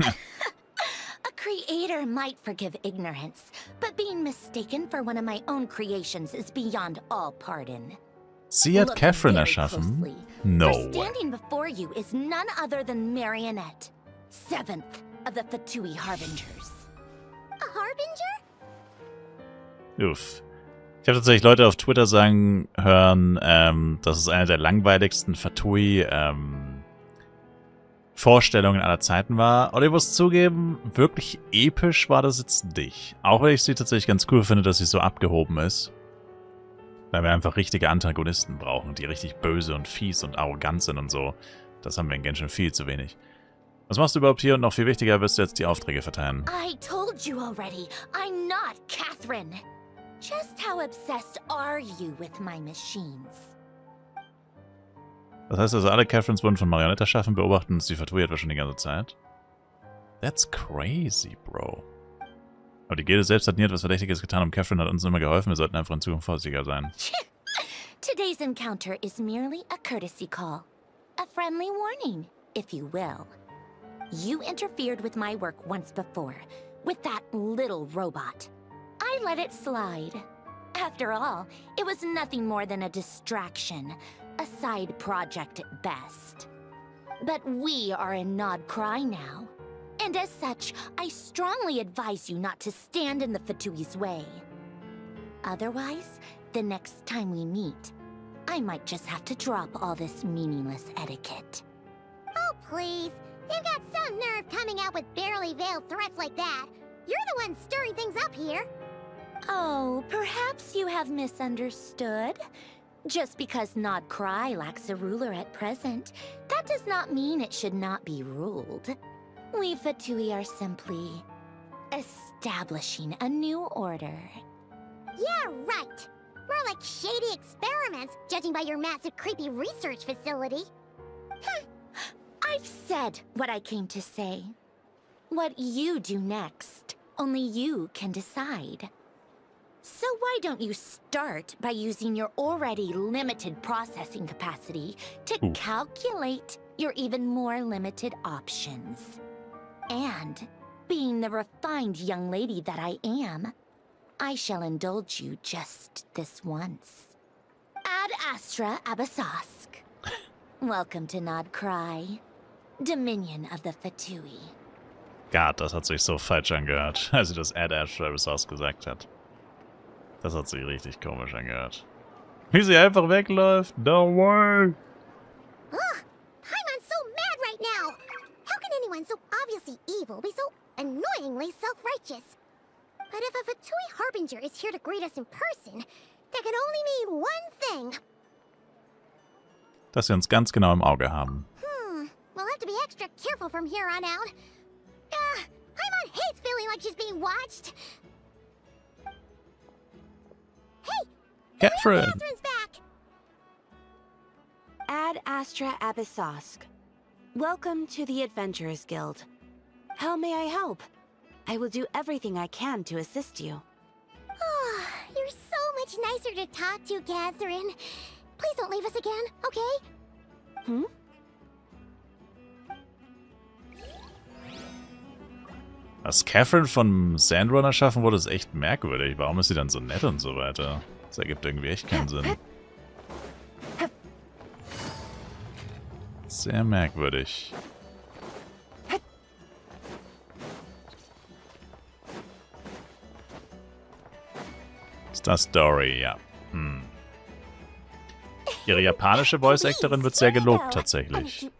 A creator might forgive ignorance, but being mistaken for one of my own creations is beyond all pardon. Sie hat Look Catherine very erschaffen? closely, No for way. standing before you is none other than Marionette, 7th of the Fatui Harbingers. A Harbinger? Uff. Ich habe tatsächlich Leute auf Twitter sagen hören, dass es eine der langweiligsten Fatui Vorstellungen aller Zeiten war. Und ich muss zugeben, wirklich episch war das jetzt nicht. Auch wenn ich sie tatsächlich ganz cool finde, dass sie so abgehoben ist. Weil wir einfach richtige Antagonisten brauchen, die richtig böse und fies und arrogant sind und so. Das haben wir in Genshin viel zu wenig. Was machst du überhaupt hier? Und noch viel wichtiger, wirst du jetzt die Aufträge verteilen. I told you already, I'm not Catherine. Just how obsessed are you with my machines? Das heißt also, alle Catherines wurden von Marionette erschaffen, beobachten uns die Fatui etwa schon die ganze Zeit. That's crazy, bro. Aber die Gilde selbst hat nie etwas Verdächtiges getan und Catherine hat uns immer geholfen. Wir sollten einfach in Zukunft vorsichtiger sein. Today's encounter is merely a courtesy call. A friendly warning, if you will. You interfered with my work once before, with that little robot. I let it slide. After all, it was nothing more than a distraction, a side project at best. But we are in Nod-Krai now. And as such, I strongly advise you not to stand in the Fatui's way. Otherwise, the next time we meet, I might just have to drop all this meaningless etiquette. Oh, please. You've got some nerve coming out with barely veiled threats like that. You're the one stirring things up here. Oh, perhaps you have misunderstood. Just because Nod-Krai lacks a ruler at present, that does not mean it should not be ruled. We Fatui are simply establishing a new order. Yeah, right. More like shady experiments, judging by your massive creepy research facility. I've said what I came to say. What you do next, only you can decide. So why don't you start by using your already limited processing capacity to calculate your even more limited options? And, being the refined young lady that I am, I shall indulge you just this once. Ad Astra Abasask. Welcome to Nod-Krai, Dominion of the Fatui. Gott, das hat sich so falsch angehört, als sie das Ad Astra gesagt hat. Das hat sich richtig komisch angehört. Wie sie einfach wegläuft. Don't worry. Ugh, Paimon's so mad right now. How can anyone so obviously evil be so annoyingly self-righteous? But if a Fatui Harbinger is here to greet us in person, that can only mean one thing. Dass sie uns ganz genau im Auge haben. We'll have to be extra careful from here on out. Paimon hates feeling like she's being watched. Catherine! Catherine's back! Ad Astra Abyssosk. Welcome to the Adventurers Guild. How may I help? I will do everything I can to assist you. Oh, you're so much nicer to talk to, Catherine. Please don't leave us again, okay? Hm? Was Catherine von Sandrunner schaffen wurde, ist echt merkwürdig. Warum ist sie dann so nett und so weiter? Das ergibt irgendwie echt keinen Sinn. Sehr merkwürdig. Ist das Story, ja. Ihre japanische Voice-Actorin wird sehr gelobt, tatsächlich.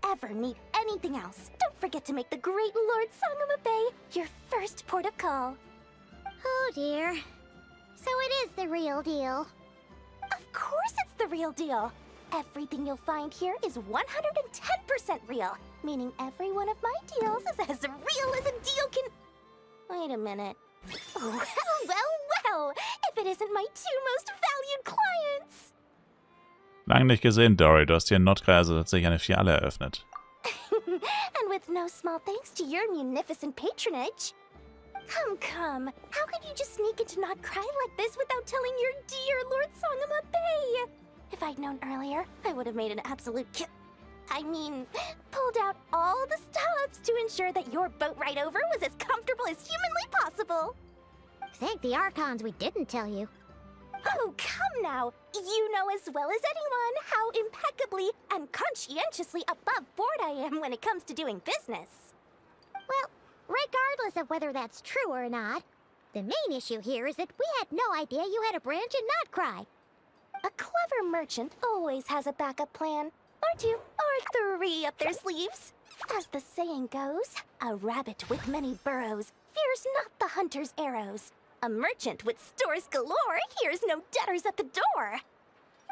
Anything else, don't forget to make the great Lord Sangemah Bay your first port of call. Oh dear. So it is the real deal. Of course it's the real deal. Everything you'll find here is 110% real, meaning every one of my deals is as real as a deal can... Wait a minute. Well, if it isn't my two most valued clients. Lange nicht gesehen, Dory. Du hast hier in Nod-Krai also tatsächlich eine Filiale eröffnet. And with no small thanks to your munificent patronage. Come. How could you just sneak into Nod-Krai like this without telling your dear Lord Sangemah Bay? If I'd known earlier, I would have made an absolute pulled out all the stops to ensure that your boat ride over was as comfortable as humanly possible. Thank the Archons we didn't tell you. Oh, come now. You know as well as anyone how impeccably and conscientiously above board I am when it comes to doing business. Well, regardless of whether that's true or not, the main issue here is that we had no idea you had a branch in Nod-Krai. A clever merchant always has a backup plan, or two, or three up their sleeves. As the saying goes, a rabbit with many burrows fears not the hunter's arrows. A merchant with stores galore hears no debtors at the door.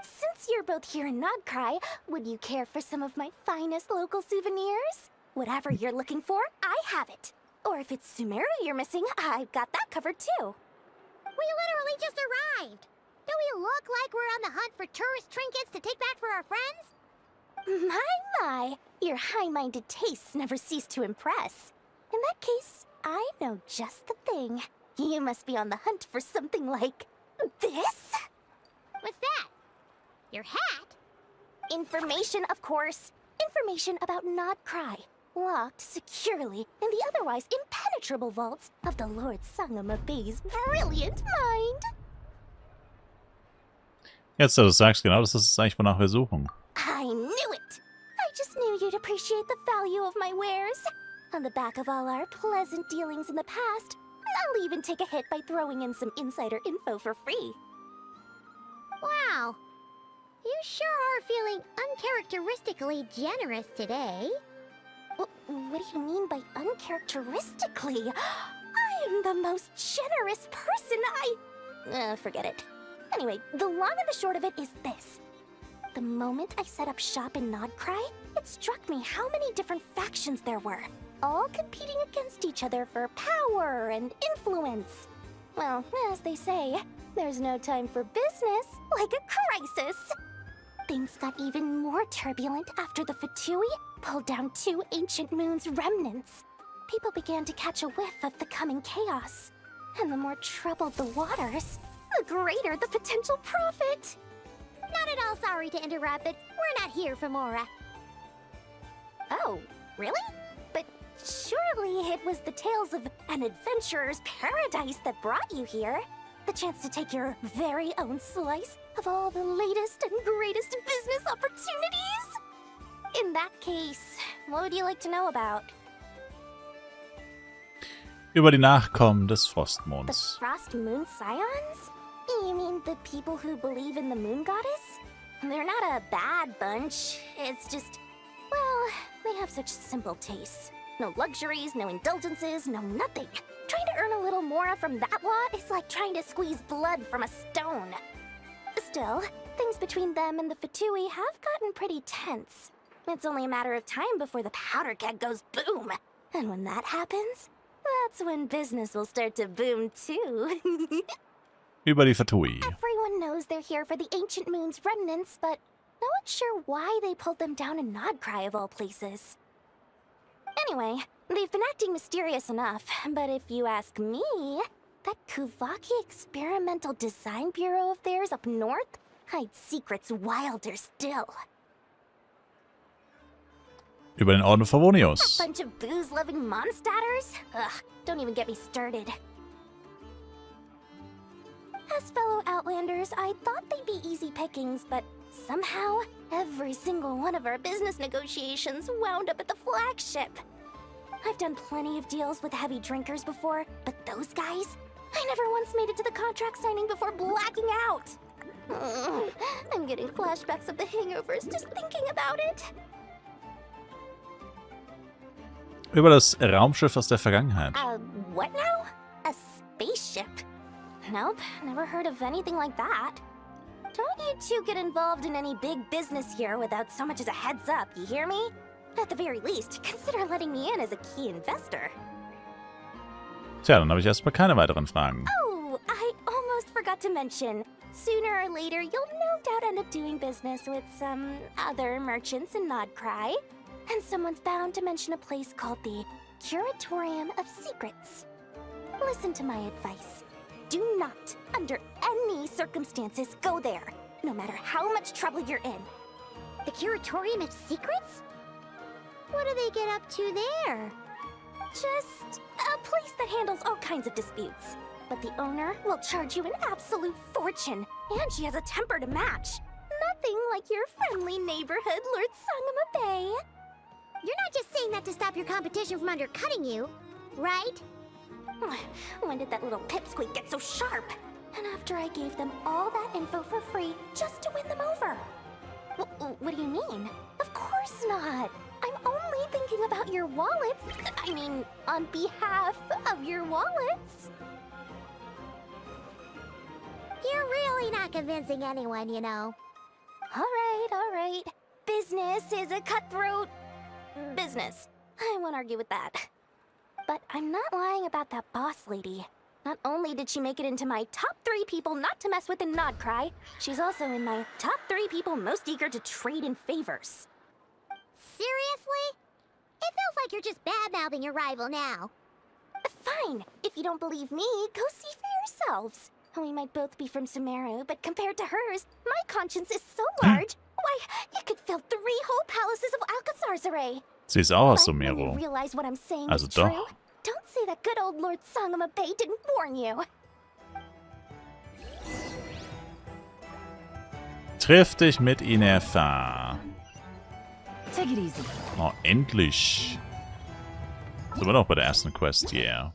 Since you're both here in Nod-Krai, would you care for some of my finest local souvenirs? Whatever you're looking for, I have it. Or if it's Sumeru you're missing, I've got that covered too. We literally just arrived. Do we look like we're on the hunt for tourist trinkets to take back for our friends? My, your high-minded tastes never cease to impress. In that case, I know just the thing. You must be on the hunt for something like this? What's that? Your hat? Information, of course. Information about Nod-Krai, locked securely in the otherwise impenetrable vaults of the Lord Sangemah Bay's brilliant mind. Jetzt, du sagst, genau das ist eigentlich, wonach wir suchen. I knew it! I just knew you'd appreciate the value of my wares. On the back of all our pleasant dealings in the past, I'll even take a hit by throwing in some insider info for free. Wow. You sure are feeling uncharacteristically generous today. What do you mean by uncharacteristically? I am the most generous person forget it. Anyway, the long and the short of it is this. The moment I set up shop in Nod-Krai, it struck me how many different factions there were, all competing against each other for power and influence. Well, as they say, there's no time for business like a crisis. Things got even more turbulent after the Fatui pulled down 2 ancient moons' remnants. People began to catch a whiff of the coming chaos. And the more troubled the waters, the greater the potential profit. Not at all sorry to interrupt, but we're not here for Mora. Oh, really? But surely it was the tales of an adventurer's paradise that brought you here. The chance to take your very own slice of all the latest and greatest business opportunities? In that case, what would you like to know about? Über die Nachkommen des The Frostmonds. Frost Moon Scions? You mean the people who believe in the moon goddess? They're not a bad bunch. It's just, well, they have such simple tastes. No luxuries, no indulgences, no nothing. Trying to earn a little more from that lot is like trying to squeeze blood from a stone. Still, things between them and the Fatui have gotten pretty tense. It's only a matter of time before the powder keg goes boom. And when that happens, that's when business will start to boom too. Über die Fatui. Everyone Everyone knows they're here for the ancient moon's remnants, but no one's sure why they pulled them down in Nod-Krai of all places. Anyway, they've been acting mysterious enough, but if you ask me, that Kuvaki experimental design bureau of theirs up north hides secrets wilder still. Über den Orden Favonius. A bunch of booze-loving monsters? Ugh, don't even get me started. As fellow Outlanders, I thought they'd be easy pickings, but somehow, every single one of our business negotiations wound up at the Flagship. I've done plenty of deals with heavy drinkers before, but those guys? I never once made it to the contract signing before blacking out. I'm getting flashbacks of the hangovers just thinking about it. Über das Raumschiff aus der Vergangenheit. What now? A spaceship? Nope, never heard of anything like that. Don't you two get involved in any big business here without so much as a heads up, you hear me? At the very least, consider letting me in as a key investor. Tja, dann habe ich erstmal keine weiteren Fragen. Oh, I almost forgot to mention. Sooner or later, you'll no doubt end up doing business with some other merchants in Nod-Krai. And someone's bound to mention a place called the Curatorium of Secrets. Listen to my advice. Do not, under any circumstances, go there, no matter how much trouble you're in. The Curatorium of Secrets? What do they get up to there? Just a place that handles all kinds of disputes. But the owner will charge you an absolute fortune, and she has a temper to match. Nothing like your friendly neighborhood, Lord Sangemah Bay. You're not just saying that to stop your competition from undercutting you, right? When did that little pipsqueak get so sharp? And after I gave them all that info for free just to win them over. What do you mean? Of course not. I'm only thinking about your wallets. I mean, on behalf of your wallets. You're really not convincing anyone, you know. All right. Business is a cutthroat business. I won't argue with that. But I'm not lying about that boss lady. Not only did she make it into my top 3 people not to mess with in Nod-Krai, she's also in my top 3 people most eager to trade in favors. Seriously? It feels like you're just bad-mouthing your rival now. Fine. If you don't believe me, go see for yourselves. We might both be from Sumeru, but compared to hers, my conscience is so large. Why, you could fill 3 whole palaces of Alcazar's. Sie ist auch aus But when Sumeru. you realize what I'm saying Also is true, doch. don't say that good old Lord Sangemah Bay didn't warn you. Triff dich mit Ineffa. Take it easy. Oh, endlich. Sind wir noch bei der ersten Quest, yeah.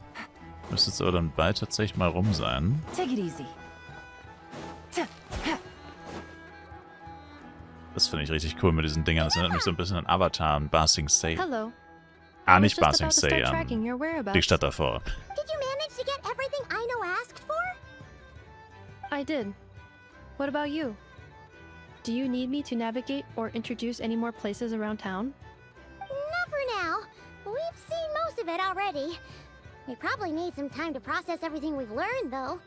Müsste jetzt aber dann bald tatsächlich mal rum sein. Take it easy. Das finde ich richtig cool mit diesen Dingern. Das erinnert mich so ein bisschen an Avatar und Ba Sing Se. Hello. Ah, I was nicht just Ba about Sing to Se, start tracking your whereabouts. die Stadt davor. Did you manage to get everything Aino asked for? I did. What about you? Do you need me to navigate or introduce any more places around town? Not for now. We've seen most of it already. We probably need some time to process everything we've learned, though.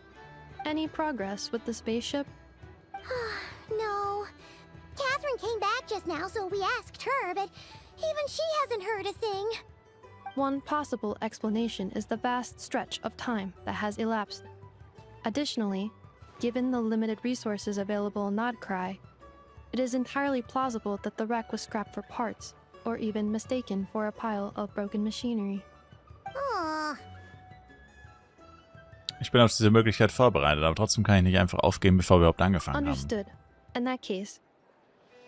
Any progress with the spaceship? No. Catherine came back just now, so we asked her, but even she hasn't heard a thing. One possible explanation is the vast stretch of time that has elapsed. Additionally, given the limited resources available in Nod-Krai, it is entirely plausible that the wreck was scrapped for parts, or even mistaken for a pile of broken machinery. Aw. Ich bin auf diese Möglichkeit vorbereitet, aber trotzdem kann ich nicht einfach aufgeben, bevor wir überhaupt angefangen haben. Understood. In that case,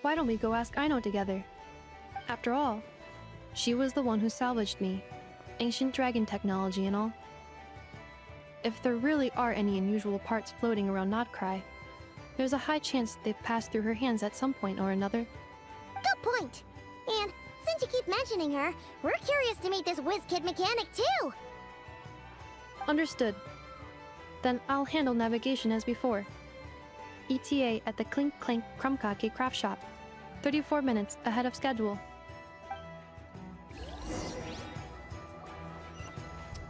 why don't we go ask Aino together? After all, she was the one who salvaged me. Ancient dragon technology and all. If there really are any unusual parts floating around Nod-Krai, there's a high chance they've passed through her hands at some point or another. Good point. And since you keep mentioning her, we're curious to meet this whiz-kid mechanic, too. Understood. Then I'll handle navigation as before. ETA at the Clink Clank Krumkake craft shop. 34 minutes ahead of schedule.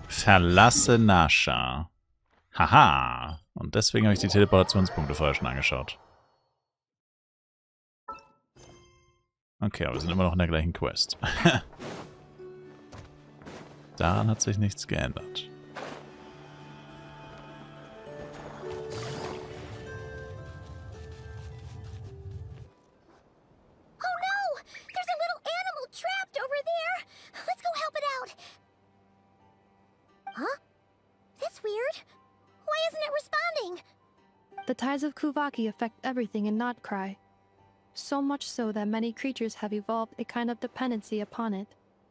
Verlasse Nasha. Haha. Und deswegen habe ich die Teleportationspunkte vorher schon angeschaut. Okay, aber wir sind immer noch in der gleichen Quest. Daran hat sich nichts geändert. The tides of Kuvaki affect everything in Nod-Krai. So much so that many creatures have evolved a kind of dependency upon it,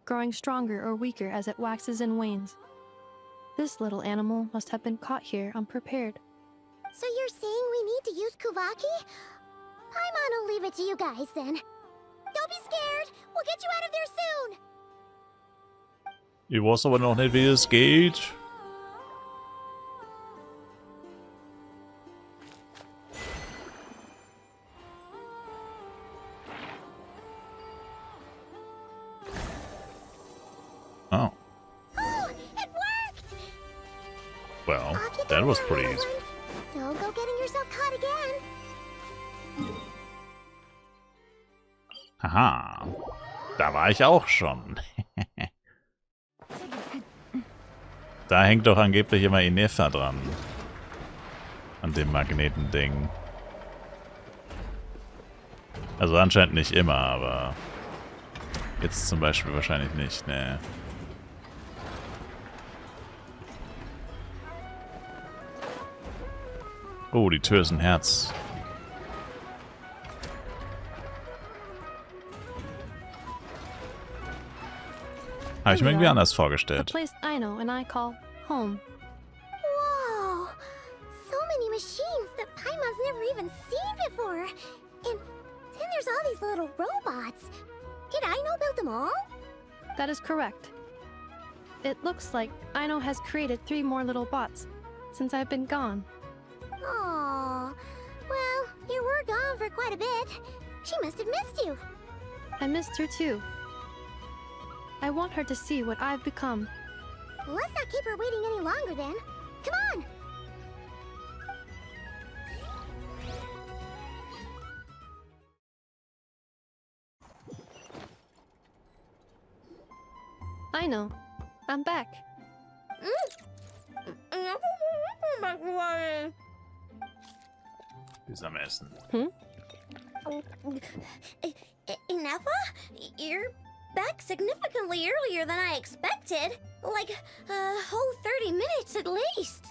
growing stronger or weaker as it waxes and wanes. This little animal must have been caught here unprepared. So you're saying we need to use Kuvaki? Paimon will leave it to you guys then. Don't be scared. We'll get you out of there soon. Ich weiß aber noch nicht, wie es geht. Oh. Oh, it worked! Well, that was pretty easy. Don't go getting yourself caught again. Haha. Da war ich auch schon. Da hängt doch angeblich immer Ineffa dran. An dem Magnetending. Also anscheinend nicht immer, aber jetzt zum Beispiel wahrscheinlich nicht, ne. Oh, die Tür ist ein Herz. Habe ich mir irgendwie anders The vorgestellt. place Aino and I call home. Whoa! So many machines that Paimon's never even seen before. And then there's all these little robots. Did Aino build them all? That is correct. It looks like Aino has created 3 more little bots since I've been gone. Aww. Well, you were gone for quite a bit. She must have missed you. I missed her too. I want her to see what I've become. Let's not keep her waiting any longer then. Come on! Aino, I'm back. Bis am Essen. Ineffa? You're back significantly earlier than I expected. Like a whole 30 minutes at least.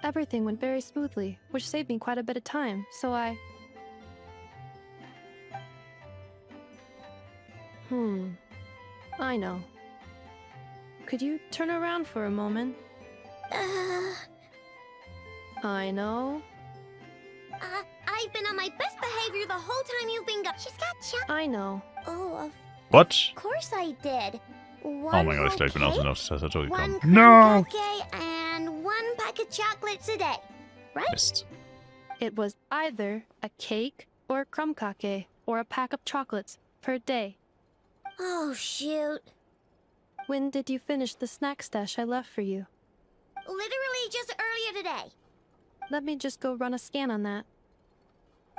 Everything went very smoothly, which saved me quite a bit of time, so I... Aino. Could you turn around for a moment? Aino? I've been on my best behavior the whole time you've been gone. She's got Aino. Oh, What? of course I did. Oh mein Gott, ich glaube, ich bin aus der Tastatur gekommen. One No! cake and 1 pack of chocolates a day. Right? Mist. It was either a cake or a crumb cake or a pack of chocolates per day. Oh, shoot. When did you finish the snack stash I left for you? Literally just earlier today. Let me just go run a scan on that.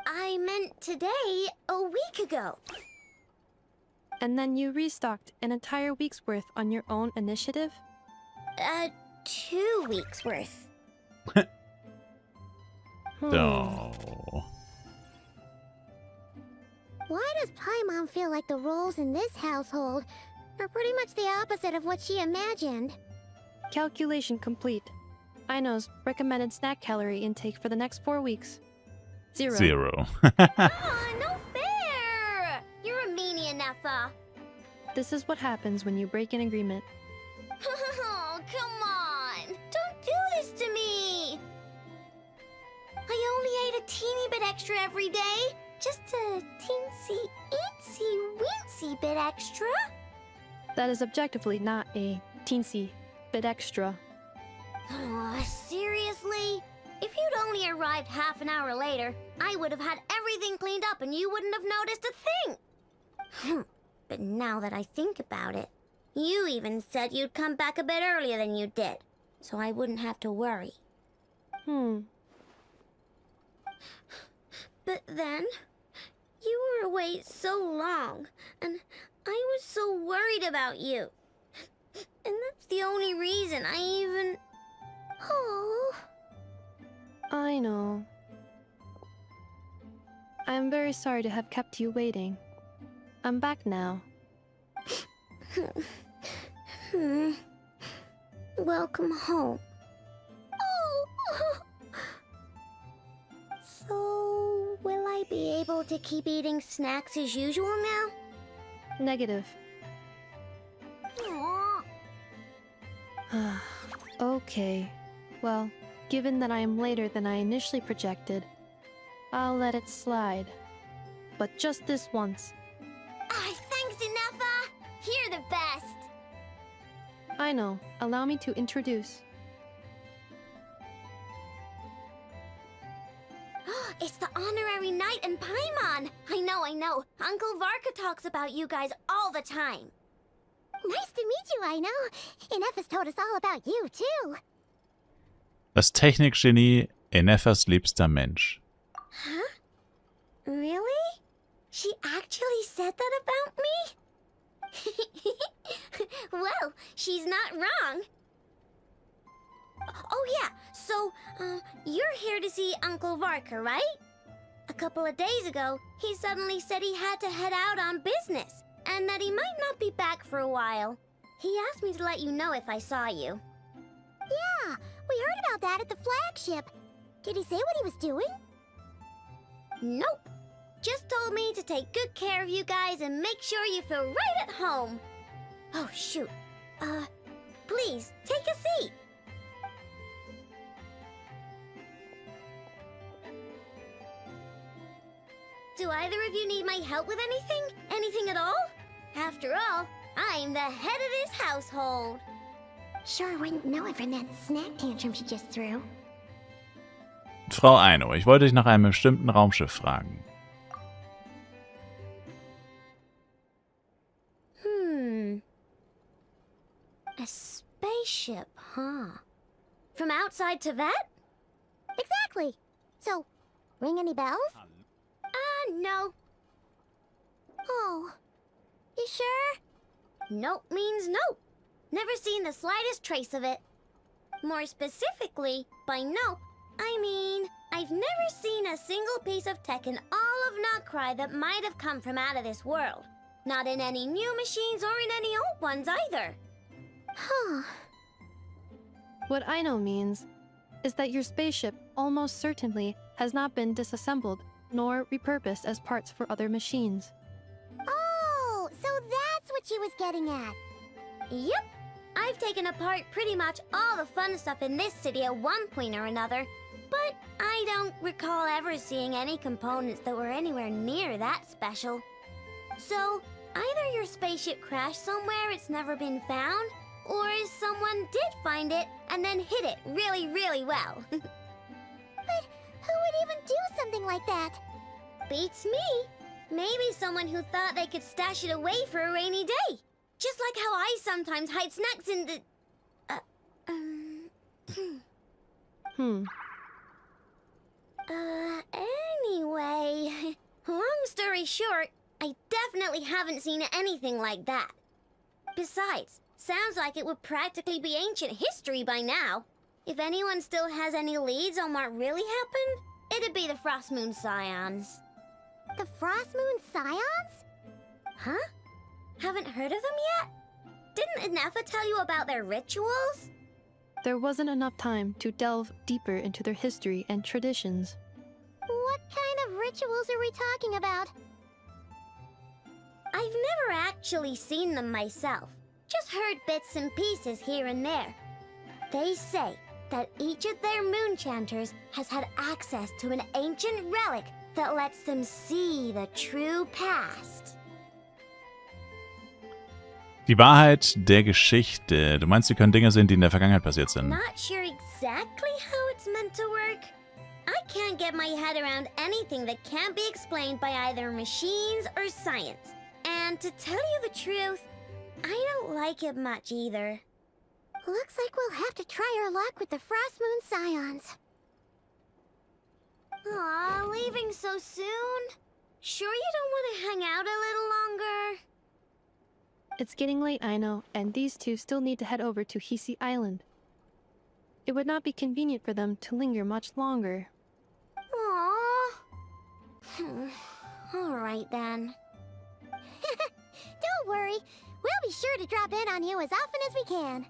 I meant today, a week ago. And then you restocked an entire week's worth on your own initiative? 2 weeks worth. No. Why does Paimon feel like the roles in this household are pretty much the opposite of what she imagined? Calculation complete. Aino's recommended snack calorie intake for the next 4 weeks. 0. 0. Aw, no fair! You're a meanie, Ineffa. This is what happens when you break an agreement. Oh, come on! Don't do this to me! I only ate a teeny bit extra every day. Just a teensy, eensy, weensy bit extra. That is objectively not a teensy bit extra. Seriously? If you'd only arrived half an hour later, I would have had everything cleaned up and you wouldn't have noticed a thing. But now that I think about it, you even said you'd come back a bit earlier than you did. so I wouldn't have to worry. But then, you were away so long, and I was so worried about you. And that's the only reason I even... Oh. I know. I'm very sorry to have kept you waiting. I'm back now. Welcome home. Oh. So, will I be able to keep eating snacks as usual now? Negative. Aw. Okay. Well, given that I am later than I initially projected, I'll let it slide. But just this once. Thanks, Ineffa! You're the best! I know. Allow me to introduce. It's the honorary knight in Paimon! I know. Uncle Varka talks about you guys all the time. Nice to meet you, Aino. Ineffa's told us all about you, too. Das Technikgenie, Ineffas liebster Mensch. Huh? Really? She actually said that about me? Well, she's not wrong. Oh yeah, so, you're here to see Uncle Varka, right? A couple of days ago, he suddenly said he had to head out on business, and that he might not be back for a while. He asked me to let you know if I saw you. Yeah, we heard about that at the Flagship. Did he say what he was doing? Nope. Just told me to take good care of you guys and make sure you feel right at home. Oh, shoot. Please, take a seat. Do either of you need my help with anything? Anything at all? After all, I'm the head of this household. Sure wouldn't know it from that snack tantrum she just threw. Frau Aino, ich wollte dich nach einem bestimmten Raumschiff fragen. A spaceship, huh? From outside to that? Exactly. So, ring any bells? No. Oh. You sure? Nope means nope. Never seen the slightest trace of it. More specifically, by nope, I mean, I've never seen a single piece of tech in all of Nod-Krai that might have come from out of this world. Not in any new machines or in any old ones either. Huh. What I know means is that your spaceship almost certainly has not been disassembled nor repurposed as parts for other machines. Oh, so that's what she was getting at. Yep. I've taken apart pretty much all the fun stuff in this city at one point or another, but I don't recall ever seeing any components that were anywhere near that special. So, either your spaceship crashed somewhere it's never been found, or someone did find it and then hid it really, really well. But who would even do something like that? Beats me. Maybe someone who thought they could stash it away for a rainy day. Just like how I sometimes hide snacks in the... Anyway, long story short, I definitely haven't seen anything like that. Besides, sounds like it would practically be ancient history by now. If anyone still has any leads on what really happened, it'd be the Frost Moon Scions. The Frost Moon Scions? Huh? Haven't heard of them yet? Didn't Ineffa tell you about their rituals? There wasn't enough time to delve deeper into their history and traditions. What kind of rituals are we talking about? I've never actually seen them myself. Just heard bits and pieces here and there. They say that each of their Moonchanters has had access to an ancient relic that lets them see the true past. Die Wahrheit der Geschichte. Du meinst, sie können Dinge sehen, die in der Vergangenheit passiert sind? Not sure exactly how it's meant to work. I can't get my head around anything that can't be explained by either machines or science. And to tell you the truth, I don't like it much either. Looks like we'll have to try our luck with the Frost Moon Scions. Aw, leaving so soon? Sure you don't want to hang out a little longer? It's getting late, Aino, and these two still need to head over to Hei Island. It would not be convenient for them to linger much longer. Aww. Alright then. Don't worry, we'll be sure to drop in on you as often as we can.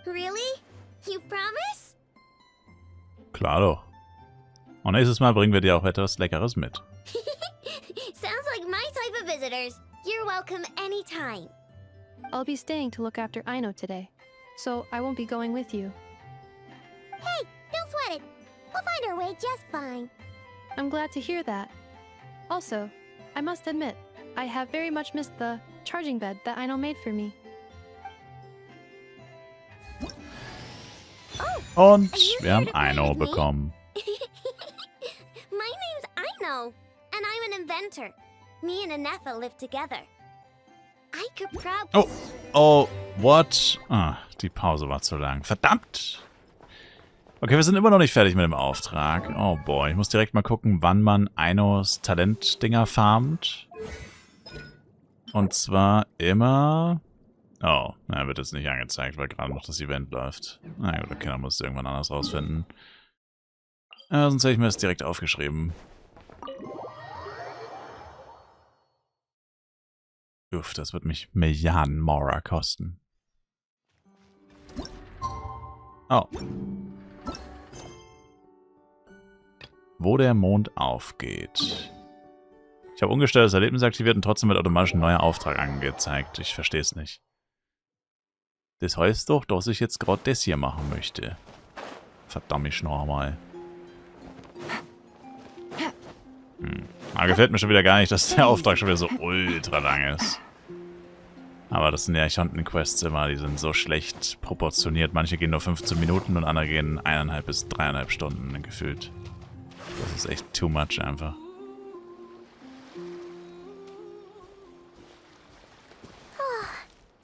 Really? You promise? Klar doch. Und nächstes Mal bringen wir dir auch etwas Leckeres mit. Sounds like my type of visitors. You're welcome anytime. I'll be staying to look after Aino today, so I won't be going with you. Hey, don't sweat it. We'll find our way just fine. I'm glad to hear that. Also, I must admit, I have very much missed the charging bed that Aino made for me. Und wir haben Aino bekommen. My name's Aino, and I'm an inventor. Me and Ineffa live together. I could probably... Oh, what? Ah, die Pause war zu lang. Verdammt! Okay, wir sind immer noch nicht fertig mit dem Auftrag. Oh boy, ich muss direkt mal gucken, wann man Ainos Talentdinger farmt. Und zwar immer... Oh, na, wird jetzt nicht angezeigt, weil gerade noch das Event läuft. Na gut, okay, dann muss ich es irgendwann anders rausfinden. Sonst hätte ich mir das direkt aufgeschrieben. Uff, das wird mich Milliarden Mora kosten. Oh. Wo der Mond aufgeht. Ich habe ungestelltes Erlebnis aktiviert und trotzdem wird automatisch ein neuer Auftrag angezeigt. Ich verstehe es nicht. Das heißt doch, dass ich jetzt gerade das hier machen möchte. Verdammt nochmal. Aber gefällt mir schon wieder gar nicht, dass der Auftrag schon wieder so ultra lang ist. Aber das sind ja Archonten-Quests immer, die sind so schlecht proportioniert. Manche gehen nur 15 Minuten und andere gehen 1,5 bis 3,5 Stunden gefühlt. Das ist echt too much einfach.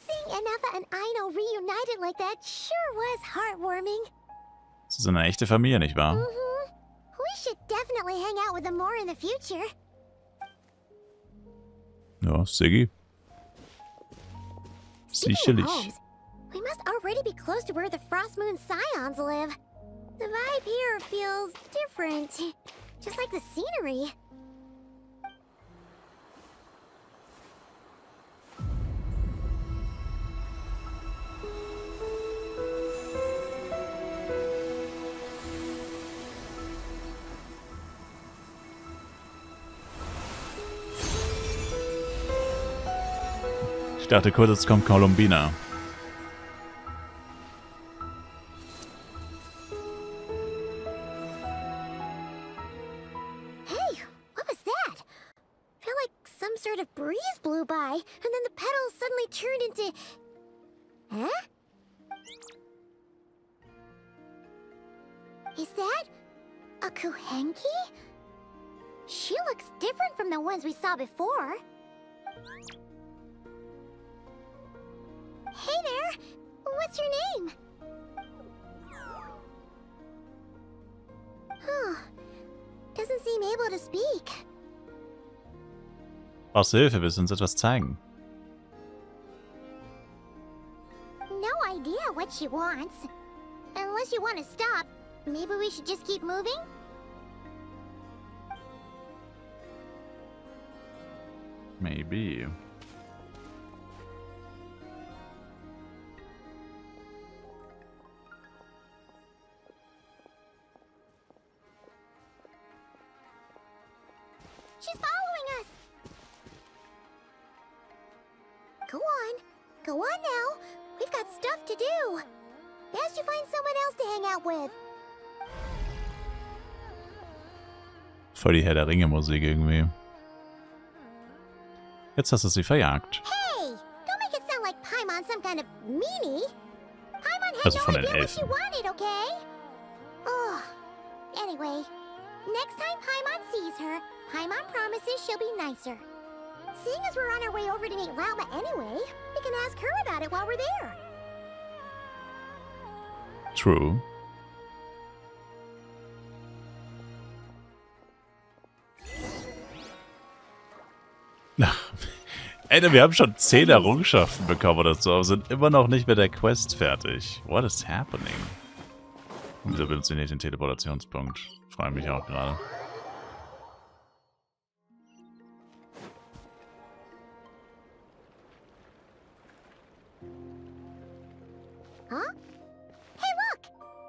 Seeing Ineffa and Aino reunited like that sure was heartwarming. Sie sind eine echte Familie, nicht wahr? We should definitely hang out with them more in the future. Ja, Siggi. Sicherlich. We must already be close to where the Frost Moon Scions live. The vibe here feels different. Just like the scenery. Ich dachte kurz, jetzt kommt Columbina. Hey, what was that? Felt like some sort of breeze blew by, and then the petals suddenly turned into... Huh? Is that a Kuhenki? She looks different from the ones we saw before. Hey there! What's your name? Huh. Doesn't seem able to speak. Brauchst du Hilfe? Willst du uns etwas zeigen? No idea what she wants. Unless you want to stop, maybe we should just keep moving? Maybe. She's following us! Go on. Go on now. We've got stuff to do. Best you find someone else to hang out with. Voll die Herr der Ringe-Musik irgendwie. Jetzt hast du sie verjagt. Hey! Don't make it sound like Paimon's some kind of meanie. Paimon had Also no von den idea what she Elfen. wanted, okay? Oh. Anyway, next time Paimon sees her, Paimon promises she'll be nicer. Seeing as we're on our way over to meet Rauma anyway, we can ask her about it while we're there. True. Ey, wir haben schon 10 Errungenschaften bekommen oder so, aber sind immer noch nicht mit der Quest fertig. What is happening? Wieso benutzen wir nicht den Teleportationspunkt? Freue mich auch gerade. Huh? Hey, look!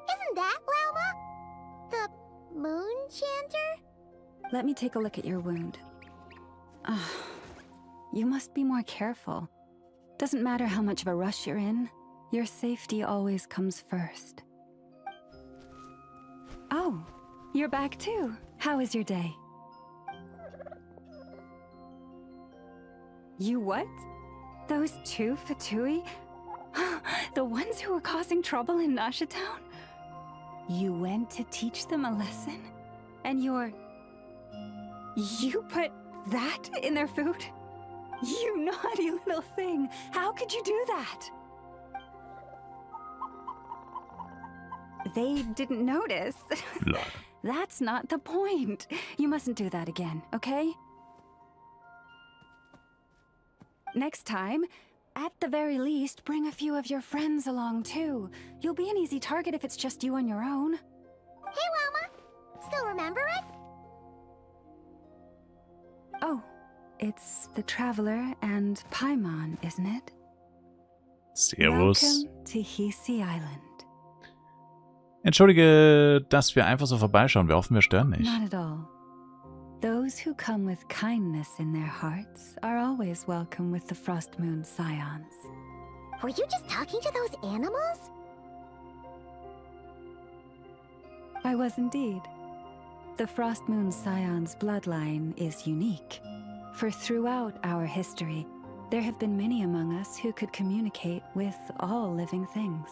Isn't that Lauma? The Moonchanter? Let me take a look at your wound. You must be more careful. Doesn't matter how much of a rush you're in, your safety always comes first. Oh, you're back too. How is your day? You what? Those 2 Fatui? The ones who were causing trouble in Nasha Town? You went to teach them a lesson? And you put that in their food? You naughty little thing! How could you do that? They didn't notice. That's not the point. You mustn't do that again, okay? Next time, at the very least, bring a few of your friends along too. You'll be an easy target if it's just you on your own. Hey, Lauma! Still remember us? Oh, it's the Traveler and Paimon, isn't it? Servus. Welcome to Hei Island. Entschuldige, dass wir einfach so vorbeischauen. Wir hoffen, wir stören nicht. Not at all. Those who come with kindness in their hearts are always welcome with the Frost Moon Scions. Were you just talking to those animals? I was indeed. The Frost Moon Scions bloodline is unique. For throughout our history, there have been many among us who could communicate with all living things.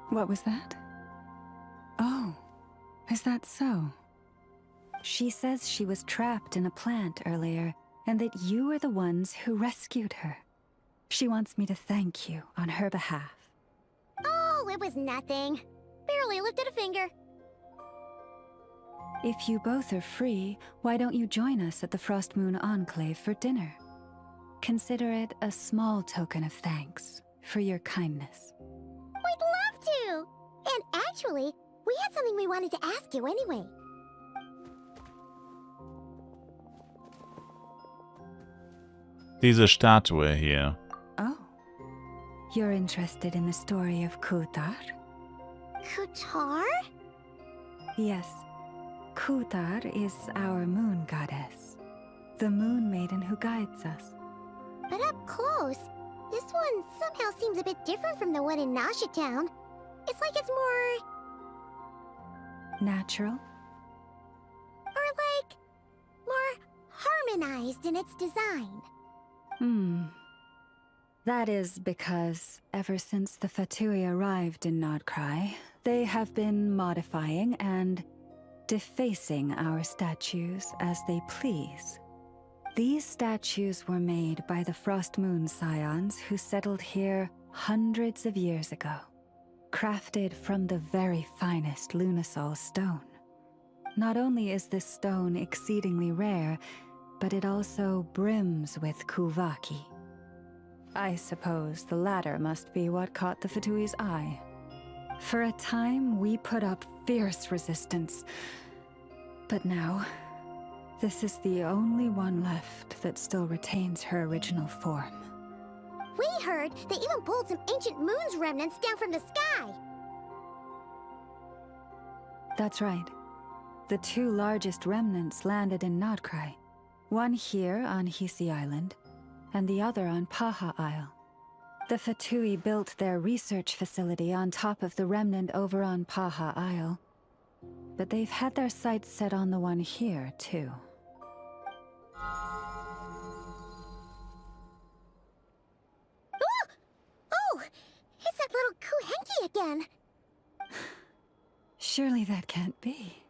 What was that? Oh, is that so? She says she was trapped in a plant earlier, and that you were the ones who rescued her. She wants me to thank you on her behalf. Oh, it was nothing. Barely lifted a finger. If you both are free, why don't you join us at the Frost Moon Enclave for dinner? Consider it a small token of thanks for your kindness. We'd love to! And actually, we had something we wanted to ask you anyway. Diese Statue hier. Oh. You're interested in the story of Kutar? Kutar? Yes. Kutar is our moon goddess. The moon maiden who guides us. But up close, this one somehow seems a bit different from the one in Nasha Town. It's like it's more... natural? Or like... more harmonized in its design. That is because ever since the Fatui arrived in Nod-Krai, they have been modifying and defacing our statues as they please. These statues were made by the Frost Moon Scions who settled here hundreds of years ago, crafted from the very finest Lunasol stone. Not only is this stone exceedingly rare, but it also brims with Kuvaki. I suppose the latter must be what caught the Fatui's eye. For a time, we put up fierce resistance. But now, this is the only one left that still retains her original form. We heard they even pulled some ancient moon's remnants down from the sky. That's right. The 2 largest remnants landed in Nod-Krai. One here on Hei Island, and the other on Paha Isle. The Fatui built their research facility on top of the remnant over on Paha Isle. But they've had their sights set on the one here, too. Oh! It's that little Kuhenki again! Surely that can't be.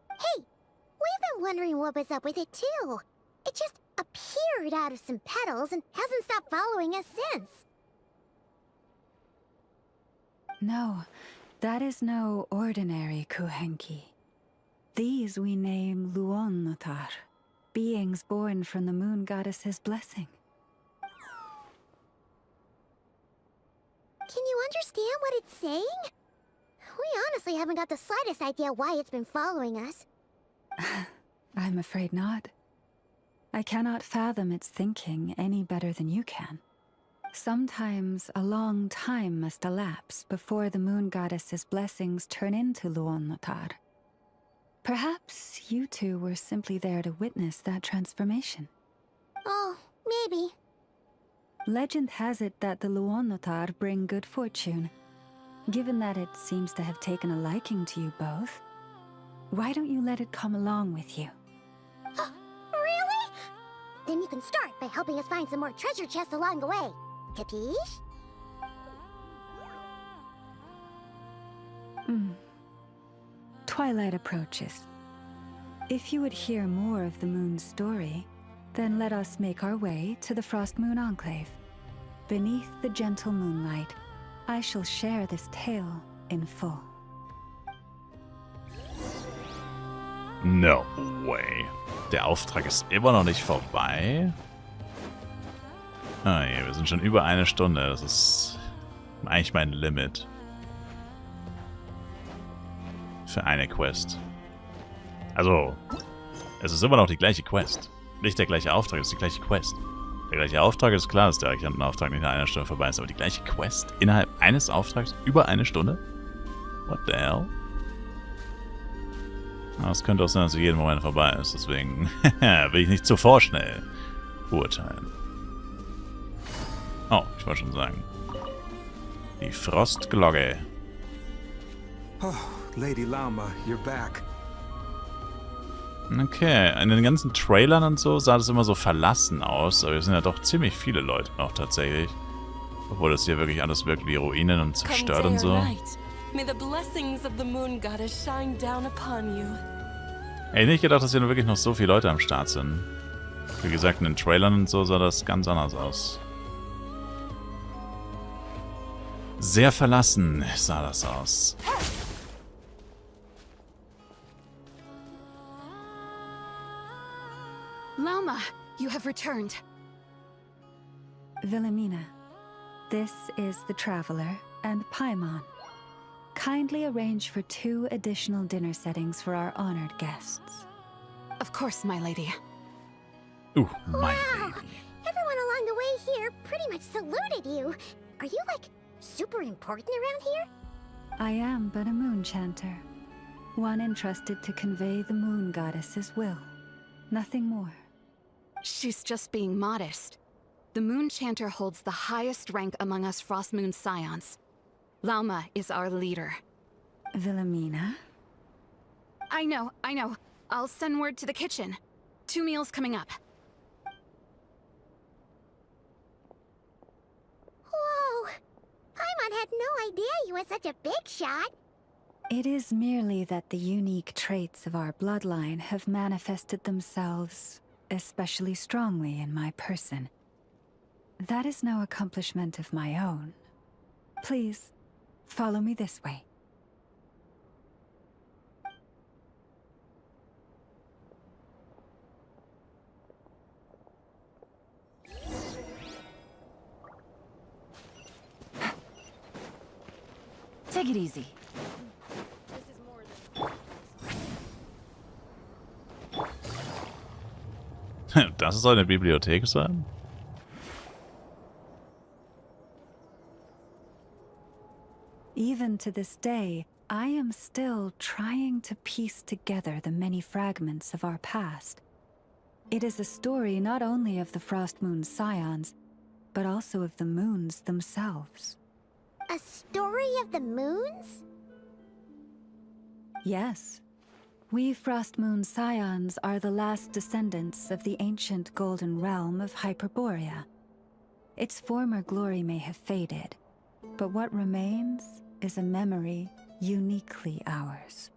Hey! We've been wondering what was up with it, too. It just appeared out of some petals and hasn't stopped following us since. No, that is no ordinary kuhenki. These we name Luonnotar, beings born from the moon goddess's blessing. Can you understand what it's saying? We honestly haven't got the slightest idea why it's been following us. I'm afraid not. I cannot fathom its thinking any better than you can. Sometimes a long time must elapse before the moon goddess's blessings turn into Luonnotar. Perhaps you two were simply there to witness that transformation. Oh, maybe. Legend has it that the Luonnotar bring good fortune. Given that it seems to have taken a liking to you both, why don't you let it come along with you? Really? Then you can start by helping us find some more treasure chests along the way. Capiche? Twilight approaches. If you would hear more of the moon's story, then let us make our way to the Frost Moon Enclave. Beneath the gentle moonlight, I shall share this tale in full. No way. Der Auftrag ist immer noch nicht vorbei. Ah je, wir sind schon über eine Stunde. Das ist eigentlich mein Limit. Für eine Quest. Also, es ist immer noch die gleiche Quest. Nicht der gleiche Auftrag, es ist die gleiche Quest. Der gleiche Auftrag ist klar, dass der Archontenauftrag nicht nach einer Stunde vorbei ist, aber die gleiche Quest innerhalb eines Auftrags über eine Stunde? What the hell? Aber es könnte auch sein, dass sie jeden Moment vorbei ist, deswegen will ich nicht zu vorschnell urteilen. Oh, ich wollte schon sagen. Die Frostglocke. Oh, Lady Lama, you're back. Okay, in den ganzen Trailern und so sah das immer so verlassen aus, aber es sind ja doch ziemlich viele Leute noch tatsächlich. Obwohl das hier wirklich alles wirkt wie Ruinen und zerstört und so. May the blessings of the moon goddess shine down upon you. Ey, nicht gedacht, dass hier nur wirklich noch so viele Leute am Start sind. Wie gesagt, in den Trailern und so sah das ganz anders aus. Sehr verlassen sah das aus. Lama, you have returned. Wilhelmina, this is the Traveler and Paimon. Kindly arrange for 2 additional dinner settings for our honored guests. Of course, my lady. Ooh, my Wow! lady. Everyone along the way here pretty much saluted you. Are you, like, super important around here? I am but a Moonchanter, one entrusted to convey the moon goddess's will. Nothing more. She's just being modest. The Moonchanter holds the highest rank among us Frost Moon Scions. Lama is our leader. Wilhelmina? I know. I'll send word to the kitchen. 2 meals coming up. Whoa! Paimon had no idea you were such a big shot. It is merely that the unique traits of our bloodline have manifested themselves especially strongly in my person. That is no accomplishment of my own. Please, follow me this way. Take it easy. Das soll eine Bibliothek sein? Even to this day, I am still trying to piece together the many fragments of our past. It is a story not only of the Frost Moon Scions, but also of the moons themselves. A story of the moons? Yes. We Frost Moon Scions are the last descendants of the ancient golden realm of Hyperborea. Its former glory may have faded, but what remains is a memory uniquely ours.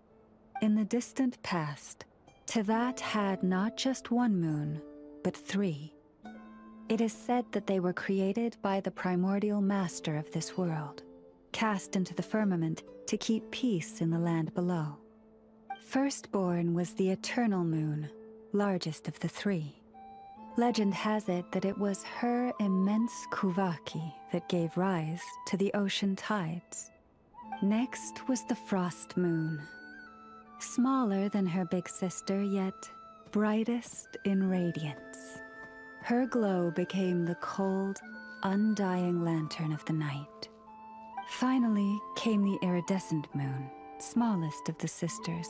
In the distant past, Teyvat had not just 1 moon, but 3. It is said that they were created by the primordial master of this world. cast into the firmament to keep peace in the land below. Firstborn was the eternal moon, largest of the three. Legend has it that it was her immense kuvaki that gave rise to the ocean tides. Next was the frost moon. Smaller than her big sister, yet brightest in radiance. Her glow became the cold, undying lantern of the night. Finally came the iridescent moon, smallest of the sisters.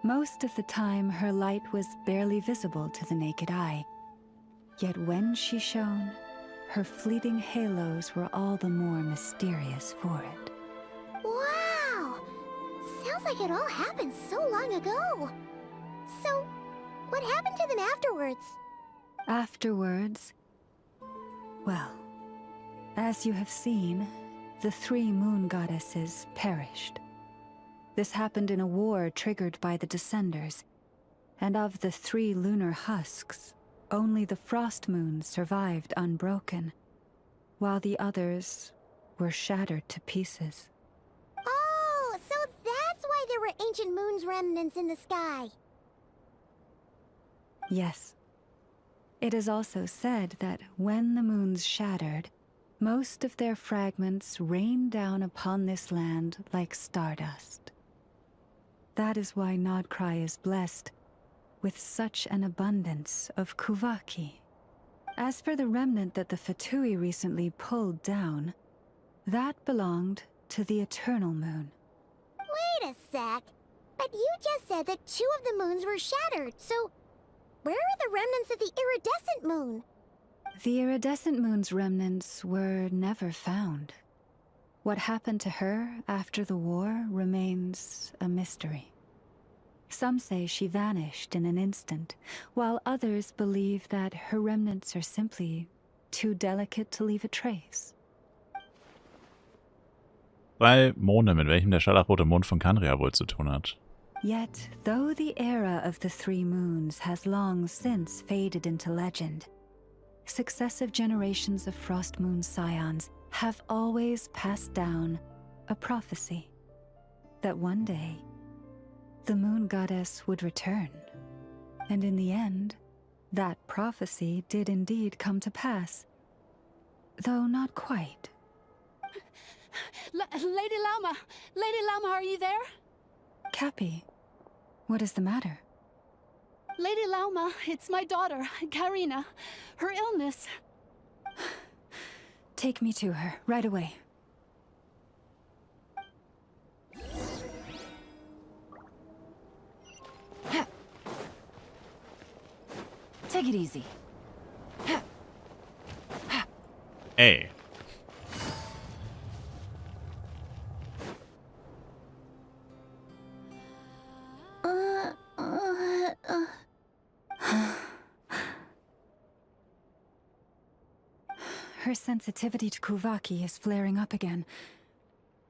Most of the time, her light was barely visible to the naked eye. Yet when she shone, her fleeting halos were all the more mysterious for it. Wow! Sounds like it all happened so long ago. So, what happened to them afterwards? Afterwards, well, as you have seen, the three moon goddesses perished. This happened in a war triggered by the Descenders, and of the three lunar husks, only the frost moon survived unbroken, while the others were shattered to pieces. Oh, so that's why there were ancient moon's remnants in the sky. Yes. It is also said that when the moons shattered, most of their fragments rained down upon this land like stardust. That is why Nod-Krai is blessed with such an abundance of kuvaki. As for the remnant that the Fatui recently pulled down, that belonged to the eternal moon. Wait a sec. But you just said that 2 of the moons were shattered, so where are the remnants of the iridescent moon? The iridescent moon's remnants were never found. What happened to her after the war remains a mystery. Some say she vanished in an instant, while others believe that her remnants are simply too delicate to leave a trace. 3 Monde, mit welchem der scharlachrote Mond von Kandria wohl zu tun hat. Yet, though the era of the 3 moons has long since faded into legend, successive generations of Frost Moon Scions have always passed down a prophecy that one day the moon goddess would return. And in the end, that prophecy did indeed come to pass, though not quite. Lady Lauma! Lady Lauma, are you there? Cappy, what is the matter? Lady Lauma, it's my daughter, Karina. Her illness. Take me to her, right away. Take it easy. Ey. Her sensitivity to kuvaki is flaring up again.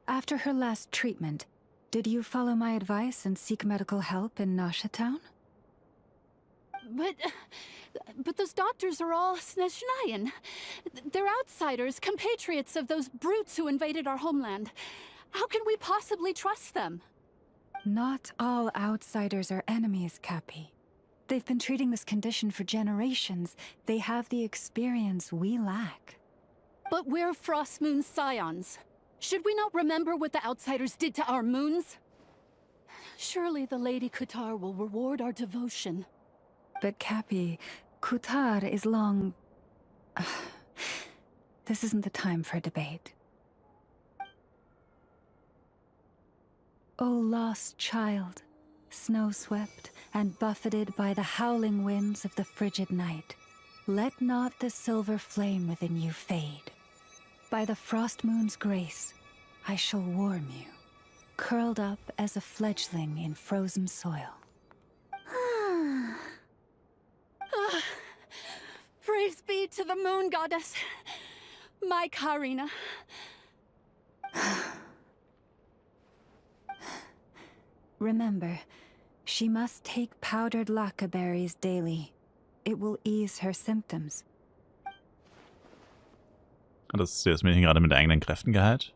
After her last treatment, did you follow my advice and seek medical help in Nasha town? But those doctors are all Snezhnayan. They're outsiders, compatriots of those brutes who invaded our homeland. How can we possibly trust them? Not all outsiders are enemies, Cappy. They've been treating this condition for generations. They have the experience we lack. But we're Frost Moon Scions. Should we not remember what the outsiders did to our moons? Surely the Lady Kutar will reward our devotion. But Cappy, Kutar is long... This isn't the time for a debate. O lost child, snow-swept and buffeted by the howling winds of the frigid night, let not the silver flame within you fade. By the frost moon's grace, I shall warm you, curled up as a fledgling in frozen soil. Praise be to the moon goddess, my Karina. Remember, she must take powdered laka berries daily. It will ease her symptoms. Hat das Mädchen gerade mit eigenen Kräften geheilt?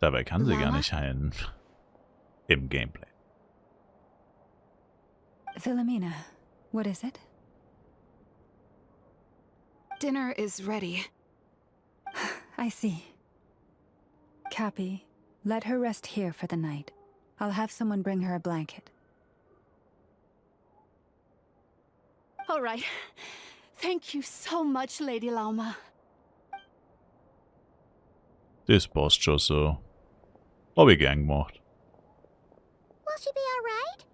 Dabei kann sie gar nicht heilen. Im Gameplay. Philomena, what is it? Dinner is ready. I see. Cappy, let her rest here for the night. I'll have someone bring her a blanket. All right. Thank you so much, Lady Lauma. Das passt schon so. Hab ich gern gemacht. Will she be alright?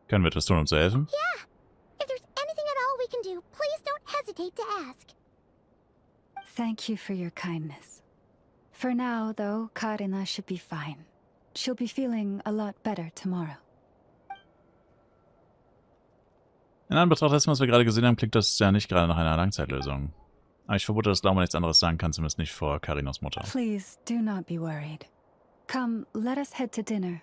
Können wir etwas tun, um zu helfen? Yeah. If there's anything at all we can do, please don't hesitate to ask. Thank you for your kindness. For now, though, Karina should be fine. She'll be feeling a lot better tomorrow. In Anbetracht dessen, was wir gerade gesehen haben, klingt das ja nicht gerade nach einer Langzeitlösung. Aber ich vermute, dass Lauma nichts anderes sagen kann, zumindest nicht vor Karinas Mutter. Please, do not be worried. Come, let us head to dinner.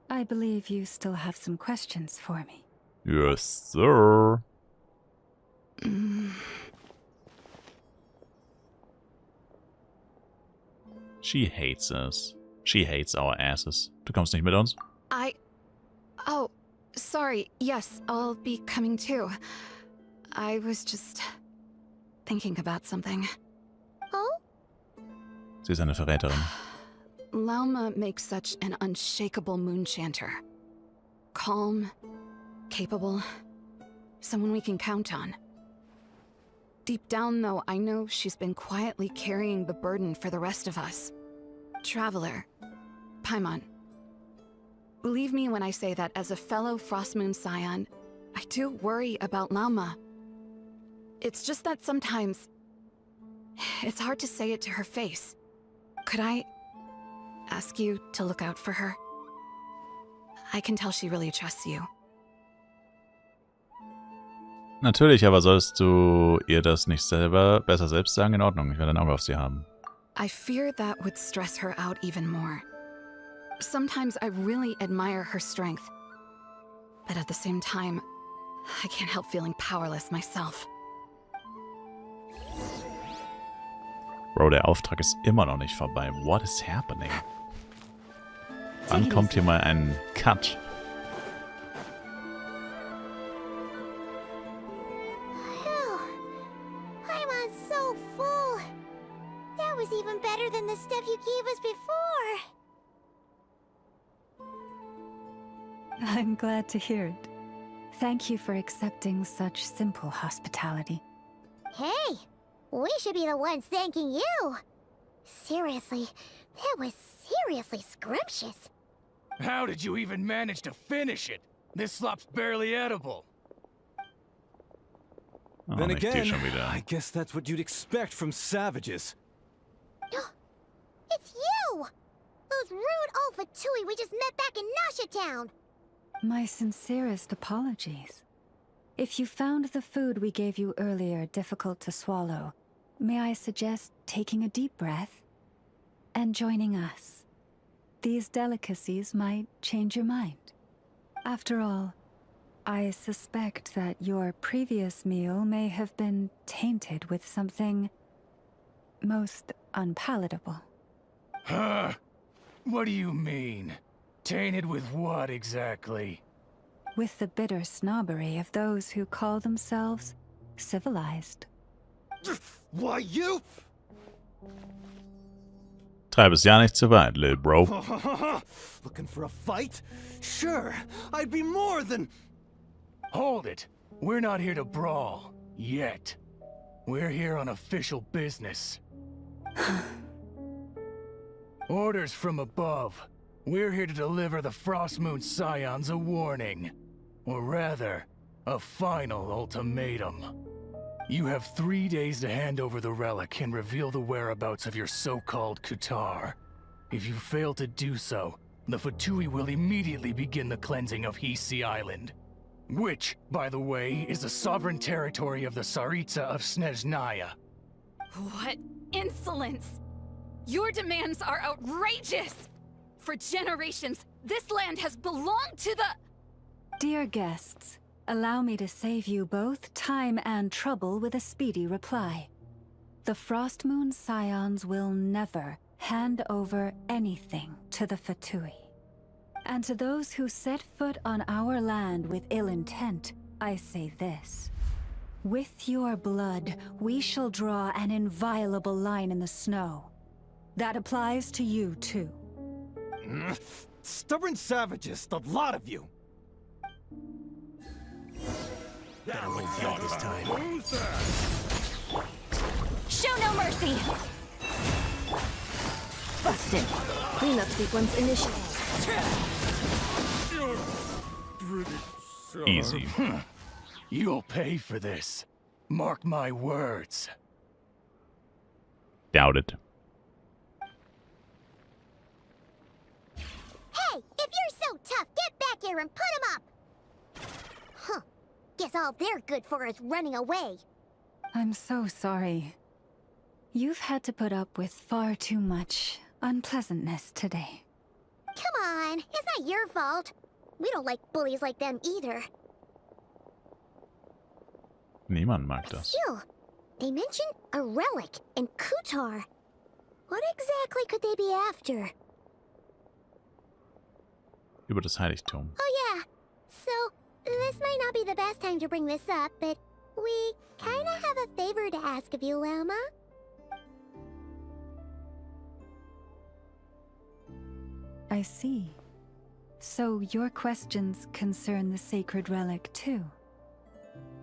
I believe you still have some questions for me. Yes, sir. She hates us. She hates our asses. Du kommst nicht mit uns? Oh, sorry. Yes, I'll be coming too. I was just thinking about something. Oh? Sie ist eine Verräterin. Lauma makes such an unshakable Moonchanter. Calm, capable, someone we can count on. Deep down, though, I know she's been quietly carrying the burden for the rest of us. Traveler, Paimon. Believe me when I say that as a fellow Frostmoon Scion, I do worry about Lauma. It's just that sometimes it's hard to say it to her face. Could I ask you to look out for her? I can tell she really trusts you. Natürlich, aber sollst du ihr das nicht besser selbst sagen? In Ordnung, ich werde ein Auge auf sie haben. I fear that would stress her out even more. Sometimes I really admire her strength. But at the same time, I can't help feeling powerless myself. Bro, der Auftrag ist immer noch nicht vorbei. What is happening? Wann kommt hier mal ein Cut? Paimon's so full. That was even better than the stuff you gave us before. I'm glad to hear it. Thank you for accepting such simple hospitality. Hey, we should be the ones thanking you. Seriously, that was seriously scrumptious. How did you even manage to finish it? This slop's barely edible. Oh, Then nicht die again, schon wieder. I guess that's what you'd expect from savages. It's you! Those rude Olfatui we just met back in Nasha Town. My sincerest apologies. If you found the food we gave you earlier difficult to swallow, may I suggest taking a deep breath and joining us? These delicacies might change your mind. After all, I suspect that your previous meal may have been tainted with something most unpalatable. Huh? What do you mean? Tainted with what exactly? With the bitter snobbery of those who call themselves civilized. Why, you? Treib es ja nicht zu weit, Lil Bro. Looking for a fight? Sure, I'd be more than... Hold it. We're not here to brawl. Yet. We're here on official business. Orders from above. We're here to deliver the Frostmoon Scions a warning. Or rather, a final ultimatum. You have 3 days to hand over the relic and reveal the whereabouts of your so-called Kutar. If you fail to do so, the Fatui will immediately begin the cleansing of Hei Island. Which, by the way, is the sovereign territory of the Tsaritsa of Snezhnaya. What insolence! Your demands are outrageous! For generations, this land has belonged to the... Dear guests, Allow me to save you both time and trouble with a speedy reply. The Frostmoon Scions will never hand over anything to the Fatui. And to those who set foot on our land with ill intent, I say this. With your blood, we shall draw an inviolable line in the snow. That applies to you, too. Stubborn savages, the lot of you! Better roll big this time. Show no mercy! Busted. Cleanup sequence initiated. Easy. You'll pay for this. Mark my words. Doubt it. Hey, if you're so tough, get back here and put him up! Huh. Guess all they're good for is running away. I'm so sorry. You've had to put up with far too much unpleasantness today. Come on, it's not your fault. We don't like bullies like them either. Niemand mag das. Still, they mentioned a relic and Kutar. What exactly could they be after? Über das Heiligtum. Oh yeah, so this might not be the best time to bring this up, but we kinda have a favor to ask of you, Lauma. I see. So your questions concern the sacred relic too.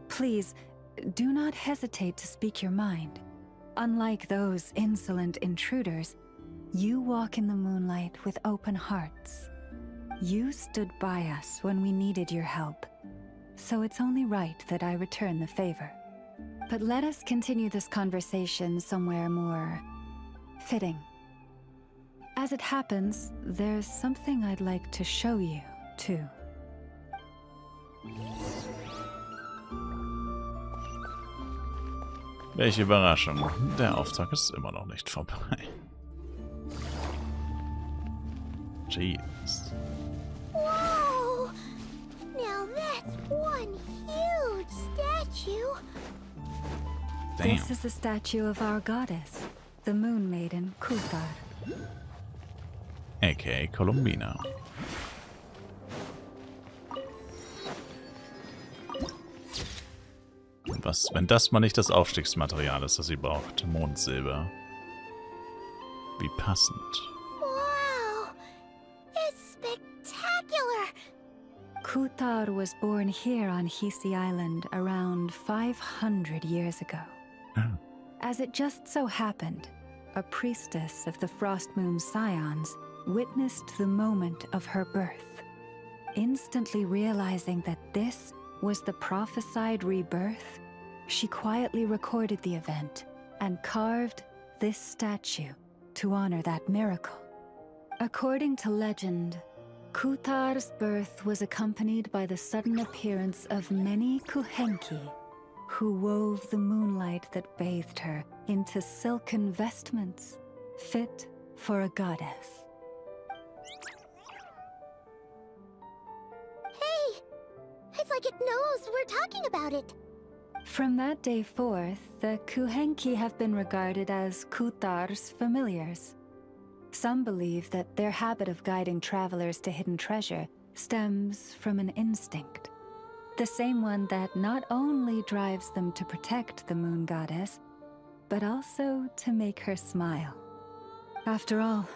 Please, do not hesitate to speak your mind. Unlike those insolent intruders, you walk in the moonlight with open hearts. You stood by us when we needed your help, so it's only right that I return the favor. But let us continue this conversation somewhere more fitting. As it happens, there's something I'd like to show you, too. Welche Überraschung. Der Auftrag ist immer noch nicht vorbei. Jeez. Whoa! Now that's one huge statue. Damn. This is a statue of our goddess, the Moon Maiden Kutar. A.k.a. Columbina. Was, wenn das mal nicht das Aufstiegsmaterial ist, das sie braucht? Mondsilber. Wie passend. Wow! It's spectacular! Kutar was born here on Hei Island around 500 years ago. As it just so happened, a priestess of the Frostmoon Scions witnessed the moment of her birth. Instantly realizing that this was the prophesied rebirth, she quietly recorded the event and carved this statue to honor that miracle. According to legend, Kutar's birth was accompanied by the sudden appearance of many Kuhenki, who wove the moonlight that bathed her into silken vestments fit for a goddess. Hey! It's like it knows we're talking about it. From that day forth, the Kuhenki have been regarded as Kutar's familiars. Some believe that their habit of guiding travelers to hidden treasure stems from an instinct. The same one that not only drives them to protect the moon goddess, but also to make her smile. After all,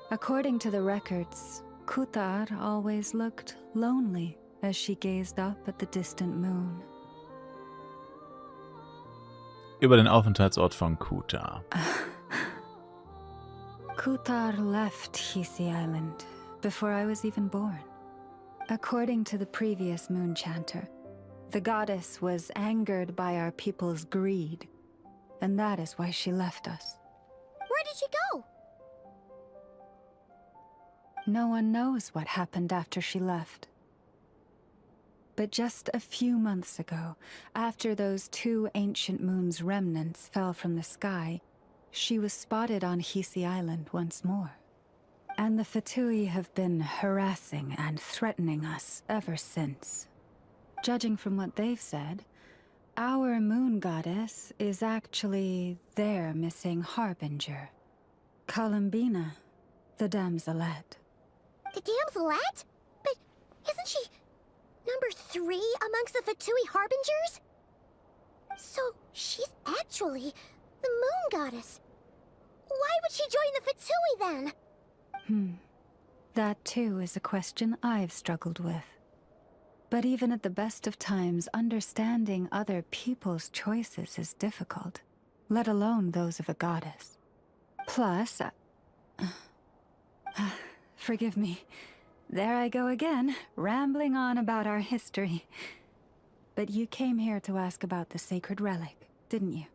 according to the records, Kutar always looked lonely as she gazed up at the distant moon. Über den Aufenthaltsort von Kutar. Kutar left Hei Island before I was even born. According to the previous Moonchanter, the goddess was angered by our people's greed, and that is why she left us. Where did she go? No one knows what happened after she left. But just a few months ago, after those 2 ancient moons' remnants fell from the sky, she was spotted on Hei Island once more. And the Fatui have been harassing and threatening us ever since. Judging from what they've said, our moon goddess is actually their missing harbinger. Columbina, the damselette. The damselette? But isn't she number 3 amongst the Fatui harbingers? So she's actually the moon goddess. Why would she join the Fatui then? That too is a question I've struggled with. But even at the best of times, understanding other people's choices is difficult, let alone those of a goddess. Plus, forgive me, there I go again, rambling on about our history. But you came here to ask about the sacred relic, didn't you?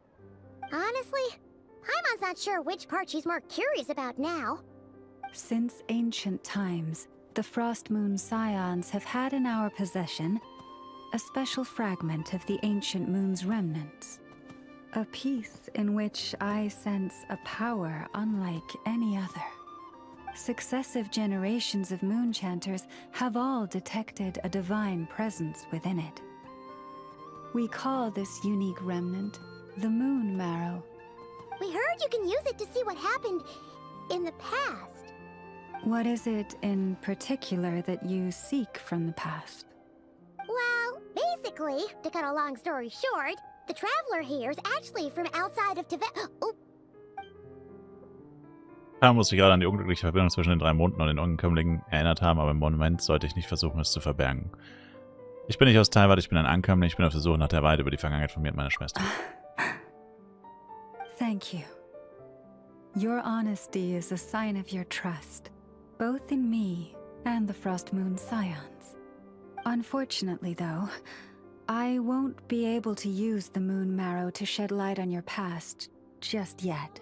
Honestly, Paimon's not sure which part she's more curious about now. Since ancient times, the Frost Moon Scions have had in our possession a special fragment of the ancient moon's remnants. A piece in which I sense a power unlike any other. Successive generations of Moonchanters have all detected a divine presence within it. We call this unique remnant the Moon Marrow. We heard you can use it to see what happened in the past. What is it in particular that you seek from the past? Well, basically, to cut a long story short, the traveler here is actually from outside of Tibet. Oh. Da muss ich gerade an die unglückliche Verbindung zwischen den 3 Monden und den Unkömmlingen erinnert haben, aber im Moment sollte ich nicht versuchen, es zu verbergen. Ich bin nicht aus Taiwan, ich bin ein Ankömmling, ich bin auf der Suche nach der Wahrheit über die Vergangenheit von mir und meiner Schwester. Thank you. Your honesty is a sign of your trust, both in me and the Frost Moon Scions. Unfortunately, though, I won't be able to use the Moon Marrow to shed light on your past just yet.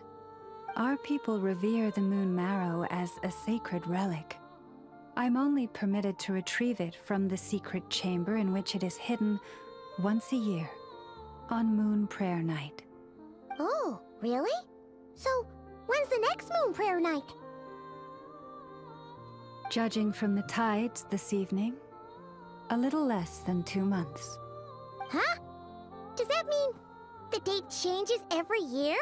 Our people revere the Moon Marrow as a sacred relic. I'm only permitted to retrieve it from the secret chamber in which it is hidden once a year, on Moon Prayer Night. Oh, really? So, when's the next Moon Prayer Night? Judging from the tides this evening, a little less than 2 months. Huh? Does that mean the date changes every year?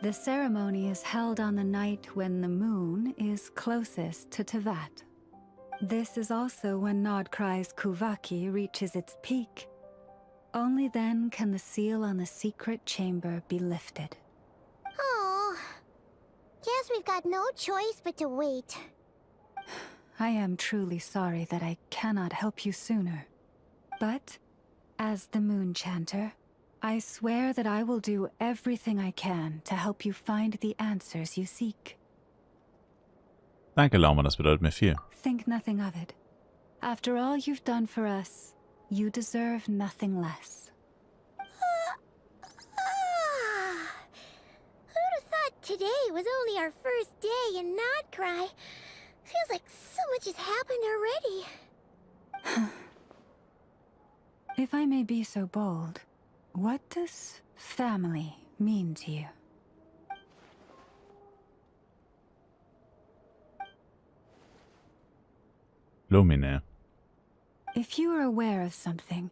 The ceremony is held on the night when the moon is closest to Tevat. This is also when Nod-Krai's Kuvaki reaches its peak. Only then can the seal on the secret chamber be lifted. Oh, guess we've got no choice but to wait. I am truly sorry that I cannot help you sooner. But, as the Moonchanter, I swear that I will do everything I can to help you find the answers you seek. Danke, Lauma, das bedeutet mir viel. Think nothing of it. After all you've done for us, you deserve nothing less. Who'd have thought today was only our first day in Nod-Krai? Feels like so much has happened already. If I may be so bold, what does family mean to you? Lumine. If you are aware of something,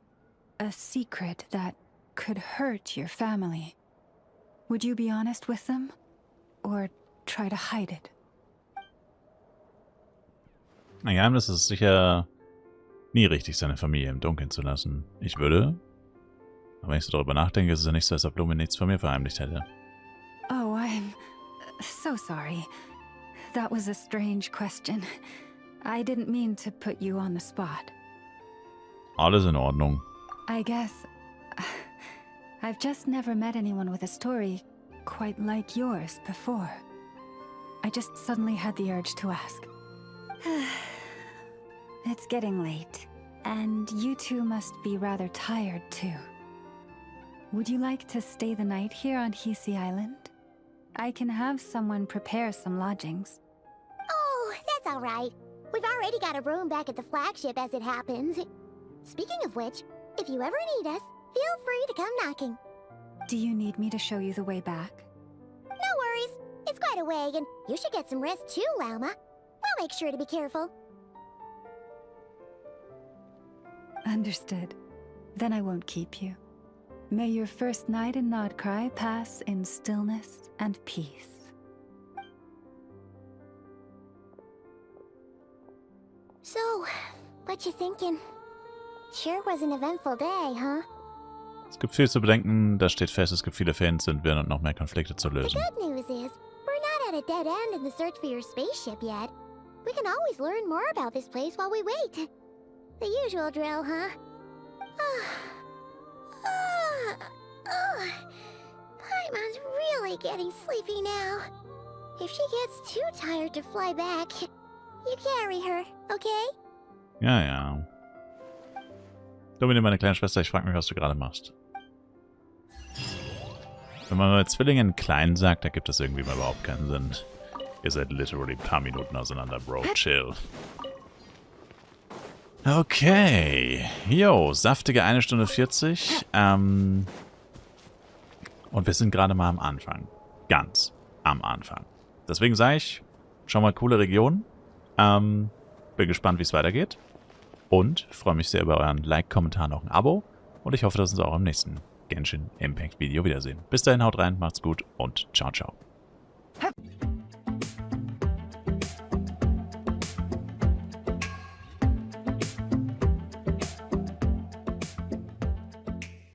a secret that could hurt your family, would you be honest with them? Or try to hide it? Ein Geheimnis ist sicher nie richtig, seine Familie im Dunkeln zu lassen. Ich würde, aber wenn ich so darüber nachdenke, ist es ja nicht so, als ob Lumine nichts von mir verheimlicht hätte. Oh, I'm so sorry. That was a strange question. I didn't mean to put you on the spot. Alles in Ordnung. I guess I've just never met anyone with a story quite like yours before. I just suddenly had the urge to ask. It's getting late, and you two must be rather tired too. Would you like to stay the night here on Hei Island? I can have someone prepare some lodgings. Oh, that's all right. We've already got a room back at the Flagship as it happens. Speaking of which, if you ever need us, feel free to come knocking. Do you need me to show you the way back? No worries. It's quite a way, and you should get some rest too, Lauma. We'll make sure to be careful. Understood. Then I won't keep you. May your first night in Nod-Krai pass in stillness and peace. So, what you thinking? Sure was an eventful day, huh? Es gibt viel zu bedenken, das steht fest, es gibt viele Fans zu entwirren und noch mehr Konflikte zu The lösen. good news is, we're not at a dead end in the search for your spaceship yet. We can always learn more about this place while we wait. The usual drill, huh? Paimon's really getting sleepy now. If she gets too tired to fly back, you carry her, okay? Ja, ja. Dominic, meine kleine Schwester, ich frage mich, was du gerade machst. Wenn man bei Zwillingen klein sagt, da gibt es irgendwie mal überhaupt keinen Sinn. Ihr seid literally ein paar Minuten auseinander, Bro. Chill. Okay. Jo, saftige 1 Stunde 40. Und wir sind gerade mal am Anfang. Ganz am Anfang. Deswegen sage ich, schon mal coole Region. Bin gespannt, wie es weitergeht. Und freue mich sehr über euren Like, Kommentar, noch ein Abo. Und ich hoffe, dass wir uns auch im nächsten Genshin Impact Video wiedersehen. Bis dahin, haut rein, macht's gut und ciao, ciao.